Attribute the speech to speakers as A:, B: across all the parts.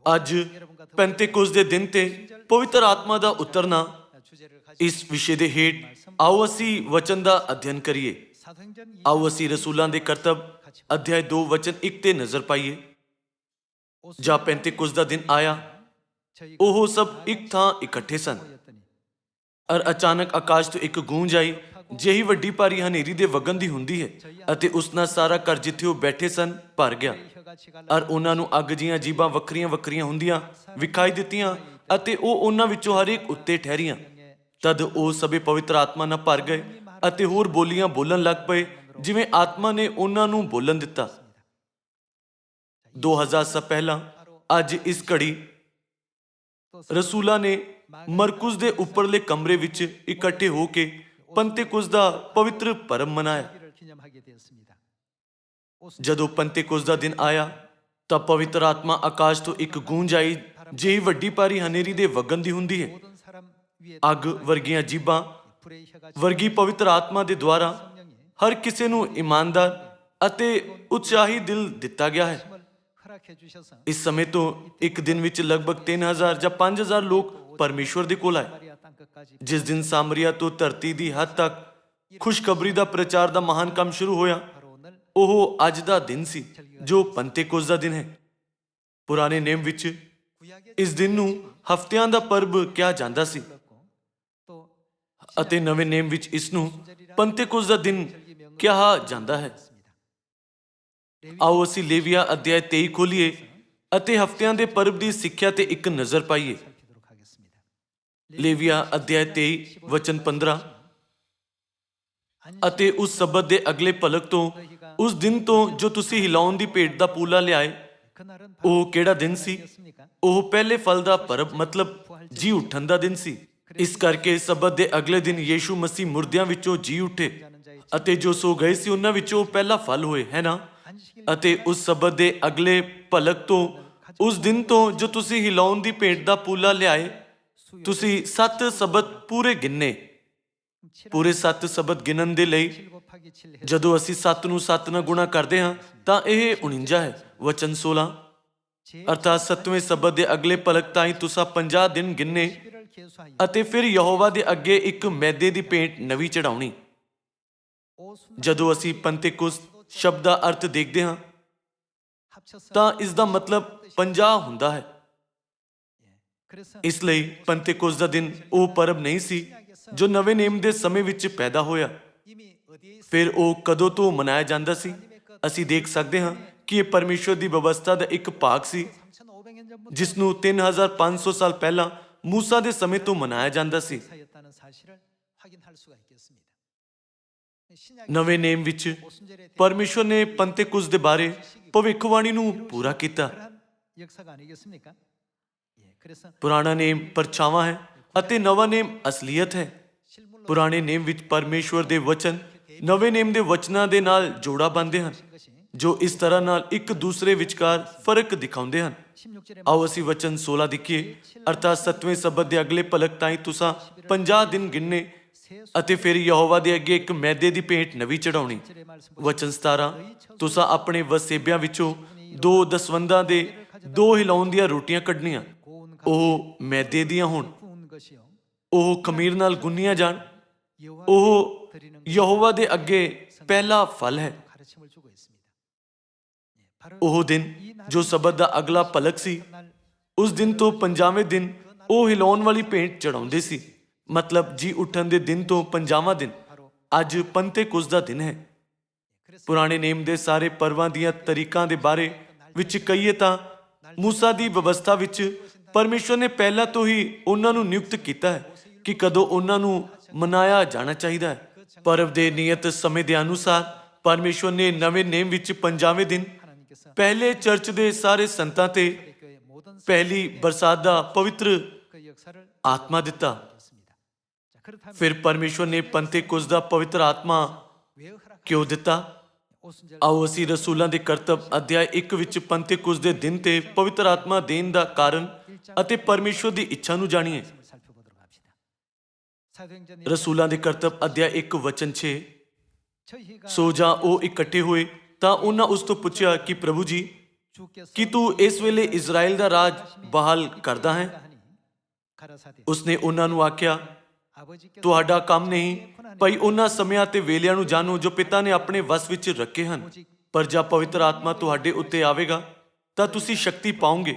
A: ਅੱਜ ਪੈਂਤੇਕੁਸਤ ਦੇ ਦਿਨ ਤੇ ਪਵਿੱਤਰ ਆਤਮਾ ਦਾ ਉਤਰਨਾ, ਇਸ ਵਿਸ਼ੇ ਦੇ ਹੇਠ ਆਓ ਅਸੀਂ ਵਚਨ ਦਾ ਅਧਿਐਨ ਕਰੀਏ। ਆਓ ਅਸੀਂ ਰਸੂਲਾਂ ਦੇ ਕਰਤੱਵ ਅਧਿਆਇ 2 ਵਚਨ 1 ਤੇ ਨਜ਼ਰ ਪਾਈਏ। ਜਦ ਪੈਂਤੇਕੁਸਤ ਦਾ ਦਿਨ ਆਇਆ, ਉਹ ਸਭ ਇੱਕ ਥਾਂ ਇਕੱਠੇ ਸਨ, ਔਰ ਅਚਾਨਕ ਆਕਾਸ਼ ਤੋਂ ਇੱਕ ਗੂੰਜ ਆਈ, ਜਿਹੀ ਵੱਡੀ ਭਾਰੀ ਹਨੇਰੀ ਦੇ ਵਗਣ ਦੀ ਹੁੰਦੀ ਹੈ, ਅਤੇ ਉਸ ਨਾਲ ਸਾਰਾ ਘਰ ਜਿੱਥੇ ਉਹ ਬੈਠੇ ਸਨ ਭਰ ਗਿਆ। ਔਰ ਉਹਨਾਂ ਨੂੰ ਅੱਗ ਦੀਆਂ ਜੀਭਾਂ ਵੱਖਰੀਆਂ ਵੱਖਰੀਆਂ ਹੁੰਦੀਆਂ ਵਿਖਾਈ ਦਿੱਤੀਆਂ, ਅਤੇ ਉਹ ਉਹਨਾਂ ਵਿੱਚੋਂ ਹਰੇਕ ਉੱਤੇ ਠਹਿਰੀਆਂ। ਤਦ ਉਹ ਸਭੇ ਪਵਿੱਤਰ ਆਤਮਾ ਨਾਲ ਭਰ ਗਏ ਅਤੇ ਹੋਰ ਬੋਲੀਆਂ ਬੋਲਣ ਲੱਗ ਪਏ, ਜਿਵੇਂ ਆਤਮਾ ਨੇ ਉਹਨਾਂ ਨੂੰ ਬੋਲਣ ਦਿੱਤਾ। 2000 ਸਾਲ ਪਹਿਲਾਂ ਅੱਜ ਇਸ ਘੜੀ ਰਸੂਲਾਂ ਨੇ ਮਰਕੁਸ ਦੇ ਉੱਪਰਲੇ ਕਮਰੇ ਵਿੱਚ ਇਕੱਠੇ ਹੋ ਕੇ ਪੰਤੇਕੁਸਤ ਦਾ ਪਵਿੱਤਰ ਪਰਬ ਮਨਾਇਆ। ਜਦੋਂ ਪੰਤੇਕੁਸਤ ਦਾ ਦਿਨ ਆਇਆ ਤਾਂ ਪਵਿੱਤਰ ਆਤਮਾ ਆਕਾਸ਼ ਤੋਂ ਇੱਕ ਗੂੰਜ ਆਈ, ਜਿਹੀ ਵੱਡੀ ਭਾਰੀ ਹਨੇਰੀ ਦੇ ਵਗਣ ਦੀ ਹੁੰਦੀ ਹੈ। ਅੱਗ ਵਰਗੀਆਂ ਜੀਭਾਂ ਵਰਗੀ ਪਵਿੱਤਰ ਆਤਮਾ ਦੇ ਦੁਆਰਾ ਹਰ ਕਿਸੇ ਨੂੰ ਇਮਾਨਦਾਰ ਅਤੇ ਉਤਸ਼ਾਹੀ ਦਿਲ ਦਿੱਤਾ ਗਿਆ ਹੈ। ਇਸ ਸਮੇਂ ਤੋਂ ਇੱਕ ਦਿਨ ਵਿੱਚ ਲਗਭਗ 3000 ਜਾਂ 5000 ਲੋਕ ਪਰਮੇਸ਼ਵਰ ਦੇ ਕੋਲ ਆਏ। ਜਿਸ ਦਿਨ ਸਾਮਰੀਆ ਤੋਂ ਧਰਤੀ ਦੀ ਹੱਦ ਤੱਕ ਖੁਸ਼ਖਬਰੀ ਦਾ ਪ੍ਰਚਾਰ ਦਾ ਮਹਾਨ ਕੰਮ ਸ਼ੁਰੂ ਹੋਇਆ, ਉਹ ਅੱਜ ਦਾ ਦਿਨ ਸੀ, ਜੋ ਪੰਤੇਕੁਸਤ ਦਾ ਦਿਨ ਹੈ। ਪੁਰਾਣੇ ਨੇਮ ਵਿੱਚ ਇਸ ਦਿਨ ਨੂੰ ਹਫ਼ਤਿਆਂ ਦਾ ਪਰਬ ਕਿਹਾ ਜਾਂਦਾ ਸੀ, ਅਤੇ ਨਵੇਂ ਨੇਮ ਵਿੱਚ ਇਸ ਨੂੰ ਪੰਤੇਕੁਸਤ ਦਾ ਦਿਨ ਕਿਹਾ ਜਾਂਦਾ ਹੈ। ਆਓ ਅਸੀਂ ਲੇਵੀਆ ਅਧਿਆਇ 23 ਖੋਲੀਏ ਅਤੇ ਹਫ਼ਤਿਆਂ ਦੇ ਪਰਬ ਦੀ ਸਿੱਖਿਆ ਤੇ ਇੱਕ ਨਜ਼ਰ ਪਾਈਏ। ਲੇਵੀਆ ਅਧਿਆਇ 23 ਵਚਨ 15। ਅਤੇ ਉਸ ਸਬਤ ਦੇ ਅਗਲੇ ਭਲਕ ਤੋਂ, ਉਸ ਦਿਨ ਤੋਂ ਜੋ ਤੁਸੀਂ ਹਿਲਾਉਣ ਦੀ ਭੇਟ ਦਾ ਪੂਲਾ ਲਿਆਏ। ਉਹ ਕਿਹੜਾ ਦਿਨ ਸੀ? ਉਹ ਪਹਿਲੇ ਫਲ ਦਾ ਪਰਬ, ਮਤਲਬ ਜੀ ਉੱਠਣ ਦਾ ਦਿਨ ਸੀ। ਇਸ ਕਰਕੇ ਸਬਤ ਦੇ ਅਗਲੇ ਦਿਨ ਯੀਸ਼ੂ ਮਸੀਹ ਮੁਰਦਿਆਂ ਵਿੱਚੋਂ ਜੀ ਉੱਠੇ, ਅਤੇ ਜੋ ਸੋ ਗਏ ਸੀ ਉਹਨਾਂ ਵਿੱਚੋਂ ਪਹਿਲਾ ਫਲ ਹੋਏ, ਹੈ ਨਾ? ਅਤੇ ਉਸ ਸਬਤ ਦੇ ਅਗਲੇ ਭਲਕ ਤੋਂ, ਉਸ ਦਿਨ ਤੋਂ ਜੋ ਤੁਸੀਂ ਹਿਲਾਉਣ ਦੀ ਭੇਟ ਦਾ ਪੂਲਾ ਲਿਆਏ, ਤੁਸੀਂ 7 ਸਬਤ ਪੂਰੇ ਗਿਣੇ। ਪੂਰੇ 7 ਸਬਤ ਗਿਣਨ ਦੇ ਲਈ ਜਦੋਂ ਅਸੀਂ 7 ਨੂੰ 7 ਨਾਲ ਗੁਣਾ ਕਰਦੇ ਹਾਂ ਤਾਂ ਇਹ 49 ਹੈ। ਵਚਨ 16, ਅਰਥਾਤ 7ਵੇਂ ਸਬਤ ਦੇ ਅਗਲੇ ਭਲਕ ਤਾਈਂ ਤੁਸੀਂ 50 ਦਿਨ ਗਿਣੇ, ਅਤੇ ਫਿਰ ਯਹੋਵਾ ਦੇ ਅੱਗੇ ਇੱਕ ਮੈਦੇ ਦੀ ਭੇਂਟ ਨਵੀਂ ਚੜਾਉਣੀ। ਜਦੋਂ ਅਸੀਂ ਪੰਤੇਕੁਸਤ ਸ਼ਬਦ ਦਾ ਅਰਥ ਦੇਖਦੇ ਹਾਂ ਤਾਂ ਇਸ ਦਾ ਮਤਲਬ 50 ਹੁੰਦਾ ਹੈ। ਇਸ ਲਈ ਪੰਤੇਕੁਸਤ ਦਾ ਦਿਨ ਉਹ ਪਰਬ ਨਹੀਂ ਸੀ ਜੋ ਨਵੇਂ ਨੇਮ ਦੇ ਸਮੇਂ ਵਿੱਚ ਪੈਦਾ ਹੋਇਆ। ਫਿਰ ਉਹ ਕਦੋਂ ਤੋਂ ਮਨਾਇਆ ਜਾਂਦਾ ਸੀ? ਅਸੀਂ ਦੇਖ ਸਕਦੇ ਹਾਂ ਕਿ ਇਹ ਪਰਮੇਸ਼ਵਰ ਦੀ ਵਿਵਸਥਾ ਦਾ ਇੱਕ ਭਾਗ ਸੀ, ਜਿਸ ਨੂੰ 3500 ਸਾਲ ਪਹਿਲਾਂ ਮੂਸਾ ਦੇ ਸਮੇਂ ਤੋਂ ਮਨਾਇਆ ਜਾਂਦਾ ਸੀ। ਨਵੇਂ ਨੇਮ ਵਿੱਚ ਪਰਮੇਸ਼ਵਰ ਨੇ ਪੰਤੇਕੁਸਤ ਦੇ ਬਾਰੇ ਭਵਿੱਖਬਾਣੀ ਨੂੰ ਪੂਰਾ ਕੀਤਾ। ਪੁਰਾਣਾ ਨੇਮ ਪਰਛਾਵਾਂ ਹੈ ਅਤੇ ਨਵਾਂ ਨੇਮ ਅਸਲੀਅਤ ਹੈ। ਪੁਰਾਣੇ ਨੇਮ ਵਿੱਚ ਪਰਮੇਸ਼ਵਰ ਦੇ ਵਚਨ ਨਵੇਂ ਨੇਮ ਦੇ ਵਚਨਾਂ ਦੇ ਨਾਲ ਜੋੜਾ ਬੰਨ੍ਹਦੇ ਹਨ, ਜੋ ਇਸ ਤਰ੍ਹਾਂ ਨਾਲ ਇੱਕ ਦੂਸਰੇ ਵਿਚਕਾਰ ਫਰਕ ਦਿਖਾਉਂਦੇ ਹਨ। ਆਓ ਅਸੀਂ ਵਚਨ 16 ਦੇਖੀਏ, ਅਰਥਾਤ 7ਵੇਂ ਸਬਤ ਦੇ ਅਗਲੇ ਭਲਕ ਤਾਈਂ ਤੁਸੀਂ 50 ਦਿਨ ਗਿਣਨੇ, ਅਤੇ ਫਿਰ ਯਹੋਵਾ ਦੇ ਅੱਗੇ ਇੱਕ ਮੈਦੇ ਦੀ ਭੇਂਟ ਨਵੀਂ ਚੜਾਉਣੀ। ਵਚਨ 17, ਤੁਸੀਂ ਆਪਣੇ ਵਸੇਬਿਆਂ ਵਿੱਚੋਂ 2 ਦਸਵੰਧਾਂ ਦੇ 2 ਹਿਲਾਉਣ ਦੀਆਂ ਰੋਟੀਆਂ ਕੱਢਣੀਆਂ। ਉਹ ਮੈਦੇ ਦੀਆਂ ਹੋਣ, ਉਹ ਖਮੀਰ ਨਾਲ ਗੁੰਨੀਆਂ ਜਾਣ। ਉਹ ਯਹੋਵਾ ਦੇ ਅੱਗੇ ਪਹਿਲਾ ਫਲ ਹੈ। ਉਹ ਦਿਨ ਜੋ ਸਬਤ ਦਾ ਅਗਲਾ ਭਲਕ ਸੀ, ਉਸ ਦਿਨ ਤੋਂ 50ਵੇਂ ਦਿਨ ਉਹ ਹਿਲਾਉਣ ਵਾਲੀ ਭੇਂਟ ਚੜਾਉਂਦੇ ਸੀ, ਮਤਲਬ ਜੀ ਉੱਠਣ ਦੇ ਦਿਨ ਤੋਂ 50ਵਾਂ ਦਿਨ ਅੱਜ ਪੰਤੇਕੁਸਤ ਦਾ ਦਿਨ ਹੈ। ਪੁਰਾਣੇ ਨੇਮ ਦੇ ਸਾਰੇ ਪਰਵਾਂ ਦੀਆਂ ਤਰੀਕਾਂ ਦੇ ਬਾਰੇ ਵਿੱਚ ਕਹੀਏ ਤਾਂ ਮੂਸਾ ਦੀ ਵਿਵਸਥਾ ਵਿੱਚ ਪਰਮੇਸ਼ਵਰ ਨੇ ਪਹਿਲਾਂ ਤੋਂ ਹੀ ਉਹਨਾਂ ਨੂੰ ਨਿਯੁਕਤ ਕੀਤਾ ਹੈ ਕਿ ਕਦੋਂ ਉਹਨਾਂ ਨੂੰ ਮਨਾਇਆ ਜਾਣਾ ਚਾਹੀਦਾ ਹੈ। ਪਰਬ ਦੇ ਨਿਯਤ ਸਮੇਂ ਦੇ ਅਨੁਸਾਰ ਪਰਮੇਸ਼ਵਰ ਨੇ ਨਵੇਂ ਨੇਮ ਵਿੱਚ 50ਵੇਂ ਦਿਨ ਪਹਿਲੇ ਚਰਚ ਦੇ ਸਾਰੇ ਸੰਤਾਂ ਤੇ ਪਹਿਲੀ ਬਰਸਾਤ ਦਾ ਪਵਿੱਤਰ ਆਤਮਾ ਦਿੱਤਾ। ਫਿਰ ਪਰਮੇਸ਼ਵਰ ਨੇ ਪੰਤੇਕੁਸਤ ਦਾ ਪਵਿੱਤਰ ਆਤਮਾ ਕਿਉਂ ਦਿੱਤਾ? ਆਓ ਅਸੀਂ ਰਸੂਲਾਂ ਦੇ ਕਰਤੱਵ ਅਧਿਆਇ 1 ਵਿੱਚ ਪੰਤੇਕੁਸਤ ਦੇ ਦਿਨ ਤੇ ਪਵਿੱਤਰ ਆਤਮਾ ਦੇਣ ਦਾ ਕਾਰਨ ਅਤੇ ਪਰਮੇਸ਼ਵਰ ਦੀ ਇੱਛਾ ਨੂੰ ਜਾਣੀਏ। ਰਸੂਲਾਂ ਦੇ ਕਰਤੱਵ ਅਧਿਆਇ 1 ਵਚਨ 6, ਸੋ ਜਾਂ ਉਹ ਇਕੱਠੇ ਹੋਏ ਤਾਂ ਉਹਨਾਂ ਉਸ ਤੋਂ ਪੁੱਛਿਆ ਕਿ ਪ੍ਰਭੂ ਜੀ, ਕਿ ਤੂੰ ਇਸ ਵੇਲੇ ਇਜ਼ਰਾਈਲ ਦਾ ਰਾਜ ਬਹਾਲ ਕਰਦਾ ਹੈ? ਉਸਨੇ ਉਹਨਾਂ ਨੂੰ ਆਖਿਆ, ਤੁਹਾਡਾ ਕੰਮ ਨਹੀਂ, ਭਾਈ ਉਹਨਾਂ ਸਮਿਆਂ ਤੇ ਵੇਲਿਆਂ ਨੂੰ ਜਾਣੋ ਜੋ ਪਿਤਾ ਨੇ ਆਪਣੇ ਵਸ ਵਿੱਚ ਰੱਖੇ ਹਨ। ਪਰ ਜਦ ਪਵਿੱਤਰ ਆਤਮਾ ਤੁਹਾਡੇ ਉੱਤੇ ਆਵੇਗਾ ਤਾਂ ਤੁਸੀਂ ਸ਼ਕਤੀ ਪਾਓਗੇ।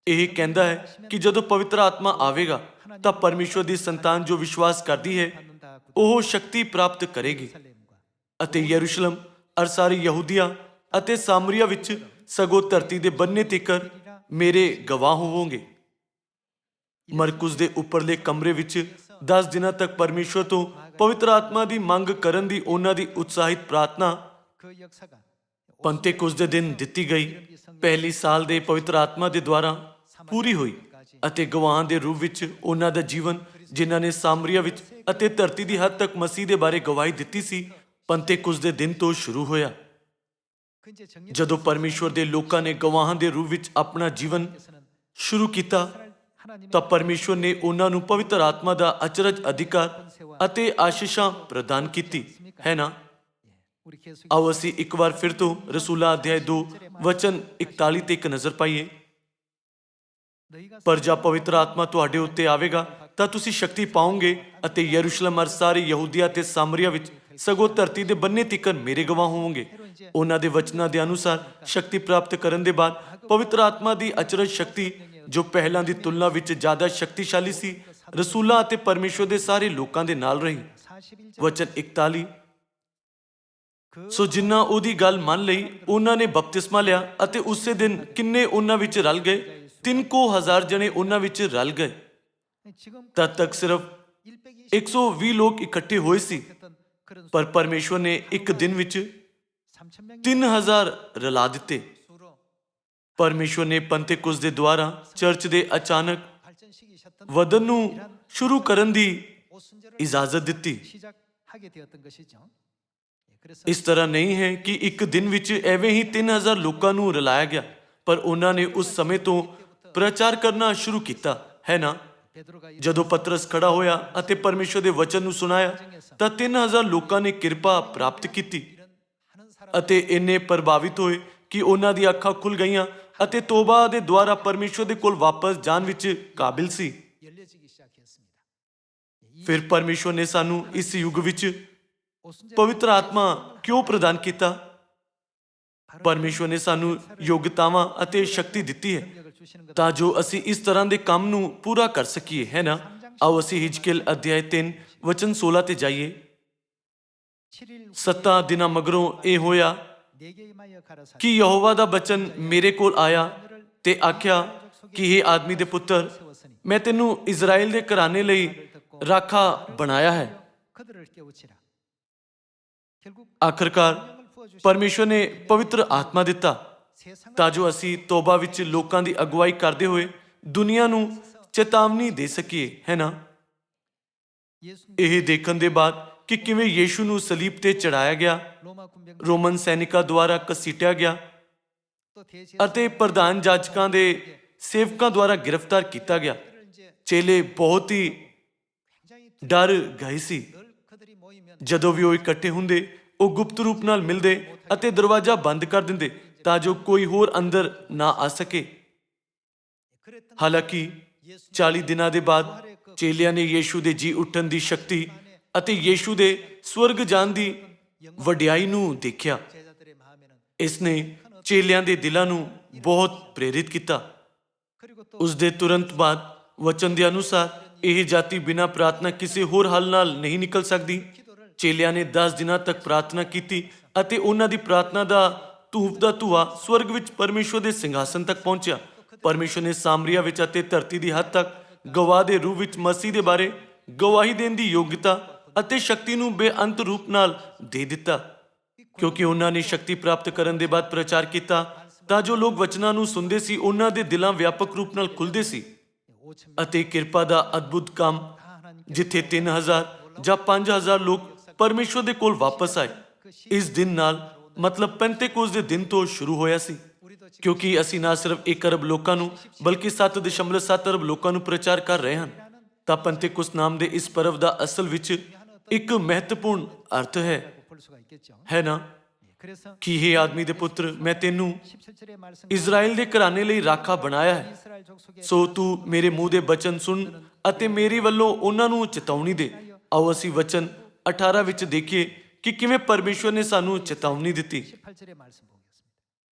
A: ਇਹ ਕਹਿੰਦਾ ਹੈ ਕਿ ਜਦੋਂ ਪਵਿੱਤਰ ਆਤਮਾ ਆਵੇਗਾ ਤਾਂ ਪਰਮੇਸ਼ਵਰ ਦੀ ਸੰਤਾਨ ਜੋ ਵਿਸ਼ਵਾਸ ਕਰਦੀ ਹੈ ਉਹ ਸ਼ਕਤੀ ਪ੍ਰਾਪਤ ਕਰੇਗੀ ਅਤੇ ਯਰੂਸ਼ਲਮ ਅਰ ਸਾਰੀ ਯਹੂਦੀਆ ਅਤੇ ਸਾਮਰੀਆ ਵਿੱਚ ਸਗੋਂ ਧਰਤੀ ਦੇ ਬੰਨੇ ਤੀਕਰ ਮੇਰੇ ਗਵਾਹ ਹੋਵੋਗੇ। ਮਰਕੁਸ ਦੇ ਉੱਪਰਲੇ ਕਮਰੇ ਵਿੱਚ 10 ਦਿਨਾਂ ਤੱਕ ਪਰਮੇਸ਼ਵਰ ਤੋਂ ਪਵਿੱਤਰ ਆਤਮਾ ਦੀ ਮੰਗ ਕਰਨ ਦੀ ਉਹਨਾਂ ਦੀ ਉਤਸ਼ਾਹਿਤ ਪ੍ਰਾਰਥਨਾ ਪੰਤੇਕੁਸ ਦੇ ਦਿਨ ਦਿੱਤੀ ਗਈ। ਪਹਿਲੀ ਸਾਲ ਦੇ ਪਵਿੱਤਰ ਆਤਮਾ ਦੇ ਦੁਆਰਾ ਪੂਰੀ ਹੋਈ ਅਤੇ ਗਵਾਹਾਂ ਦੇ ਰੂਪ ਵਿੱਚ ਉਹਨਾਂ ਦਾ ਜੀਵਨ, ਜਿਨ੍ਹਾਂ ਨੇ ਸਾਮਰੀਆ ਵਿੱਚ ਅਤੇ ਧਰਤੀ ਦੀ ਹੱਦ ਤੱਕ ਮਸੀਹ ਦੇ ਬਾਰੇ ਗਵਾਹੀ ਦਿੱਤੀ ਸੀ, ਪੰਤੇਕੁਸ ਦੇ ਦਿਨ ਤੋਂ ਸ਼ੁਰੂ ਹੋਇਆ। ਜਦੋਂ ਪਰਮੇਸ਼ਵਰ ਦੇ ਲੋਕਾਂ ਨੇ ਗਵਾਹਾਂ ਦੇ ਰੂਪ ਵਿੱਚ ਆਪਣਾ ਜੀਵਨ ਸ਼ੁਰੂ ਕੀਤਾ ਤਾਂ ਪਰਮੇਸ਼ਵਰ ਨੇ ਉਹਨਾਂ ਨੂੰ ਪਵਿੱਤਰ ਆਤਮਾ ਦਾ ਅਚਰਜ ਅਧਿਕਾਰ ਅਤੇ ਆਸ਼ੀਸ਼ਾਂ ਪ੍ਰਦਾਨ ਕੀਤੀ ਹੈ ਨਾ। ਆਓ ਅਸੀਂ ਇੱਕ ਵਾਰ ਫਿਰ ਤੋਂ ਰਸੂਲਾਂ ਅਧਿਆਇ 2 ਵਚਨ 41 ਤੇ ਇੱਕ ਨਜ਼ਰ ਪਾਈਏ। ਪਰ ਜਦ ਪਵਿੱਤਰ ਆਤਮਾ ਤੁਹਾਡੇ ਉੱਤੇ ਆਵੇਗਾ ਤਾਂ ਤੁਸੀਂ ਸ਼ਕਤੀ ਪਾਓਗੇ ਅਤੇ ਯਰੂਸ਼ਲਮ ਅਰ ਸਾਰੇ ਯਹੂਦੀਆ ਤੇ ਸਾਮਰੀਆ ਵਿੱਚ ਸਗੋਂ ਧਰਤੀ ਦੇ ਬੰਨੇ ਤੀਕਰ ਮੇਰੇ ਗਵਾਹ ਹੋਵੋਗੇ। ਉਹਨਾਂ ਦੇ ਵਚਨਾਂ ਦੇ ਅਨੁਸਾਰ ਸ਼ਕਤੀ ਪ੍ਰਾਪਤ ਕਰਨ ਦੇ ਬਾਅਦ ਪਵਿੱਤਰ ਆਤਮਾ ਦੀ ਅਚਰਜ ਸ਼ਕਤੀ, ਜੋ ਪਹਿਲਾਂ ਦੀ ਤੁਲਨਾ ਵਿੱਚ ਜ਼ਿਆਦਾ ਸ਼ਕਤੀਸ਼ਾਲੀ ਸੀ, ਰਸੂਲਾਂ ਅਤੇ ਪਰਮੇਸ਼ਵਰ ਦੇ ਸਾਰੇ ਲੋਕਾਂ ਦੇ ਨਾਲ ਰਹੀ। ਵਚਨ 41, ਸੋ ਜਿਨ੍ਹਾਂ ਉਹਦੀ ਗੱਲ ਮੰਨ ਲਈ ਉਹਨਾਂ ਨੇ ਬਪਤਿਸਮਾ ਲਿਆ ਅਤੇ ਉਸੇ ਦਿਨ ਕਿੰਨੇ ਉਹਨਾਂ ਵਿੱਚ ਰਲ ਗਏ, 3,000 ਜਣੇ ਉਹਨਾਂ ਵਿੱਚ ਰਲ ਗਏ। ਤਦ ਤੱਕ ਸਿਰਫ 120 ਲੋਕ ਇਕੱਠੇ ਹੋਏ ਸੀ, ਪਰ ਪਰਮੇਸ਼ਵਰ ਨੇ ਇੱਕ ਦਿਨ ਵਿੱਚ 3,000 ਰਲਾ ਦਿੱਤੇ। ਪਰਮੇਸ਼ਵਰ ਨੇ ਪੰਤੇਕੁਸ ਦੇ ਦੁਆਰਾ ਚਰਚ ਦੇ ਅਚਾਨਕ ਵਧਣ ਨੂੰ ਸ਼ੁਰੂ ਕਰਨ ਦੀ ਇਜਾਜ਼ਤ ਦਿੱਤੀ। ਇਸ ਤਰ੍ਹਾਂ ਨਹੀਂ ਹੈ ਕਿ ਇੱਕ ਦਿਨ ਵਿੱਚ ਐਵੇਂ ਹੀ 3,000 ਲੋਕਾਂ ਨੂੰ ਰਲਾਇਆ ਗਿਆ, ਪਰ ਉਹਨਾਂ ਨੇ ਉਸ ਸਮੇਂ ਤੋਂ ਪ੍ਰਚਾਰ ਕਰਨਾ ਸ਼ੁਰੂ ਕੀਤਾ ਹੈ ਨਾ। ਜਦੋਂ ਪਤਰਸ ਖੜਾ ਹੋਇਆ ਅਤੇ ਪਰਮੇਸ਼ਵਰ ਦੇ ਵਚਨ ਨੂੰ ਸੁਣਾਇਆ ਤਾਂ 3,000 ਲੋਕਾਂ ਨੇ ਕਿਰਪਾ ਪ੍ਰਾਪਤ ਕੀਤੀ ਅਤੇ ਇੰਨੇ ਪ੍ਰਭਾਵਿਤ ਹੋਏ ਕਿ ਉਹਨਾਂ ਦੀਆਂ ਅੱਖਾਂ ਖੁੱਲ ਗਈਆਂ ਅਤੇ ਤੋਬਾ ਦੇ ਦੁਆਰਾ ਪਰਮੇਸ਼ਵਰ ਦੇ ਕੋਲ ਵਾਪਸ ਜਾਣ ਵਿੱਚ ਕਾਬਿਲ ਸੀ। ਫਿਰ ਪਰਮੇਸ਼ਵਰ ਨੇ ਸਾਨੂੰ ਇਸ ਯੁੱਗ ਵਿੱਚ ਪਵਿੱਤਰ ਆਤਮਾ ਕਿਉਂ ਪ੍ਰਦਾਨ ਕੀਤਾ? ਪਰਮੇਸ਼ਵਰ ਨੇ ਸਾਨੂੰ ਯੋਗਤਾਵਾਂ ਅਤੇ ਸ਼ਕਤੀ ਦਿੱਤੀ ਹੈ ਤਾਂ ਜੋ ਅਸੀਂ ਇਸ ਤਰ੍ਹਾਂ ਦੇ ਕੰਮ ਨੂੰ ਪੂਰਾ ਕਰ ਸਕੀਏ, ਹੈ ਨਾ। ਆਓ ਅਸੀਂ ਹਿਜਕੀਏਲ ਅਧਿਆਇ 3 ਵਚਨ 16 ਤੇ ਜਾਈਏ। 7 ਦਿਨਾਂ ਮਗਰੋਂ ਇਹ ਹੋਇਆ ਕਿ ਯਹੋਵਾ ਦਾ ਬਚਨ ਮੇਰੇ ਕੋਲ ਆਇਆ ਤੇ ਆਖਿਆ ਕਿ ਇਹ ਆਦਮੀ ਦੇ ਪੁੱਤਰ, ਮੈਂ ਤੈਨੂੰ ਇਜ਼ਰਾਈਲ ਦੇ ਘਰਾਣੇ ਲਈ ਰਾਖਾ ਬਣਾਇਆ ਹੈ। ਆਖਰਕਾਰ ਪਰਮੇਸ਼ਵਰ ਨੇ ਪਵਿੱਤਰ ਆਤਮਾ ਦਿੱਤਾ ਤਾਂ ਜੋ ਅਸੀਂ ਤੋਬਾ ਵਿੱਚ ਲੋਕਾਂ ਦੀ ਅਗਵਾਈ ਕਰਦੇ ਹੋਏ ਦੁਨੀਆ ਨੂੰ ਚੇਤਾਵਨੀ ਦੇ ਸਕੀਏ, ਹੈ ਨਾ। ਇਹ ਦੇਖਣ ਦੇ ਬਾਅਦ ਕਿ ਕਿਵੇਂ ਯੀਸ਼ੂ ਨੂੰ ਸਲੀਬ ਤੇ ਚੜਾਇਆ ਗਿਆ, ਰੋਮਨ ਸੈਨਿਕਾਂ ਦੁਆਰਾ ਘਸੀਟਿਆ ਗਿਆ ਅਤੇ ਪ੍ਰਧਾਨ ਜਾਜਕਾਂ ਦੇ ਸੇਵਕਾਂ ਦੁਆਰਾ ਗ੍ਰਿਫਤਾਰ ਕੀਤਾ ਗਿਆ, ਚੇਲੇ ਬਹੁਤ ਹੀ ਡਰ ਗਏ ਸੀ। ਜਦੋਂ ਵੀ ਉਹ ਇਕੱਠੇ ਹੁੰਦੇ, ਉਹ ਗੁਪਤ ਰੂਪ ਨਾਲ ਮਿਲਦੇ ਅਤੇ ਦਰਵਾਜ਼ਾ ਬੰਦ ਕਰ ਦਿੰਦੇ ਤਾਂ ਜੋ ਕੋਈ ਹੋਰ ਅੰਦਰ ਨਾ ਆ ਸਕੇ। ਹਾਲਾਂਕਿ 40 ਦਿਨਾਂ ਦੇ ਬਾਅਦ ਚੇਲਿਆਂ ਨੇ ਯੀਸ਼ੂ ਦੇ ਜੀ ਉੱਠਣ ਦੀ ਸ਼ਕਤੀ ਅਤੇ ਯੀਸ਼ੂ ਦੇ ਸਵਰਗ ਜਾਣ ਦੀ ਵਡਿਆਈ ਨੂੰ ਦੇਖਿਆ। ਇਸ ਨੇ ਚੇਲਿਆਂ ਦੇ ਦਿਲਾਂ ਨੂੰ ਬਹੁਤ ਪ੍ਰੇਰਿਤ ਕੀਤਾ। ਉਸ ਦੇ ਤੁਰੰਤ ਬਾਅਦ ਵਚਨ ਦੇ ਅਨੁਸਾਰ ਇਹ ਜਾਤੀ ਬਿਨਾਂ ਪ੍ਰਾਰਥਨਾ ਕਿਸੇ ਹੋਰ ਹੱਲ ਨਾਲ ਨਹੀਂ ਨਿਕਲ ਸਕਦੀ। ਚੇਲਿਆਂ ਨੇ 10 ਦਿਨਾਂ ਤੱਕ ਪ੍ਰਾਰਥਨਾ ਕੀਤੀ ਅਤੇ ਉਹਨਾਂ ਦੀ ਪ੍ਰਾਰਥਨਾ ਦਾ ਧੂਪ ਦਾ ਧੂਆ ਸਵਰਗ ਵਿੱਚ ਪਰਮੇਸ਼ਵਰ ਦੇ ਸਿੰਘਾਸਨ ਤੱਕ ਪਹੁੰਚਿਆ। ਪਰਮੇਸ਼ਵਰ ਨੇ ਸਾਮਰੀਆ ਵਿੱਚ ਅਤੇ ਧਰਤੀ ਦੀ ਹੱਦ ਤੱਕ ਗਵਾਹ ਦੇ ਰੂਪ ਵਿੱਚ ਮਸੀਹ ਦੇ ਬਾਰੇ ਗਵਾਹੀ ਦੇਣ ਦੀ ਯੋਗਤਾ ਅਤੇ ਸ਼ਕਤੀ ਨੂੰ ਬੇਅੰਤ ਰੂਪ ਨਾਲ ਦੇ ਦਿੱਤਾ, ਕਿਉਂਕਿ ਉਹਨਾਂ ਨੇ ਸ਼ਕਤੀ ਪ੍ਰਾਪਤ ਕਰਨ ਦੇ ਬਾਅਦ ਪ੍ਰਚਾਰ ਕੀਤਾ ਤਾਂ ਜੋ ਲੋਕ ਵਚਨਾਂ ਨੂੰ ਸੁਣਦੇ ਸੀ, ਉਹਨਾਂ ਦੇ ਦਿਲਾਂ ਵਿਆਪਕ ਰੂਪ ਨਾਲ ਖੁੱਲ੍ਹਦੇ ਸੀ ਅਤੇ ਕਿਰਪਾ ਦਾ ਅਦਭੁਤ ਕੰਮ, ਜਿੱਥੇ 3,000 ਜਾਂ 5,000 ਲੋਕ ਪਰਮੇਸ਼ਵਰ ਦੇ ਕੋਲ ਵਾਪਸ ਆਏ, ਇਸ ਦਿਨ ਨਾਲ ਮਤਲਬ ਪੈਂਤੇਕੋਸ ਦੇ ਦਿਨ ਤੋਂ ਸ਼ੁਰੂ ਹੋਇਆ ਸੀ। ਕਿਉਂਕਿ ਅਸੀਂ ਨਾ ਸਿਰਫ 1 ਅਰਬ ਲੋਕਾਂ ਨੂੰ ਬਲਕਿ 7.7 ਅਰਬ ਲੋਕਾਂ ਨੂੰ ਪ੍ਰਚਾਰ ਕਰ ਰਹੇ ਹਨ, ਤਾਂ ਪੈਂਤੇਕੋਸ ਨਾਮ ਦੇ ਇਸ ਪਰਵ ਦਾ ਅਸਲ ਵਿੱਚ ਇੱਕ ਮਹੱਤਵਪੂਰਨ ਅਰਥ ਹੈ ਨਾ। ਕਿ ਹੇ ਆਦਮੀ ਦੇ ਪੁੱਤਰ, ਮੈਂ ਤੈਨੂੰ ਇਜ਼ਰਾਈਲ ਦੇ ਘਰਾਣੇ ਲਈ ਰਾਖਾ ਬਣਾਇਆ ਹੈ, ਸੋ ਤੂੰ ਮੇਰੇ ਮੂੰਹ ਦੇ ਬਚਨ ਸੁਣ ਅਤੇ ਮੇਰੀ ਵੱਲੋਂ ਉਹਨਾਂ ਨੂੰ ਚੇਤਾਵਨੀ ਦੇ। ਆਓ ਅਸੀਂ ਵਚਨ 18 ਵਿੱਚ ਦੇਖੀਏ ਕਿ ਕਿਵੇਂ ਪਰਮੇਸ਼ਵਰ ਨੇ ਸਾਨੂੰ ਚੇਤਾਵਨੀ ਦਿੱਤੀ।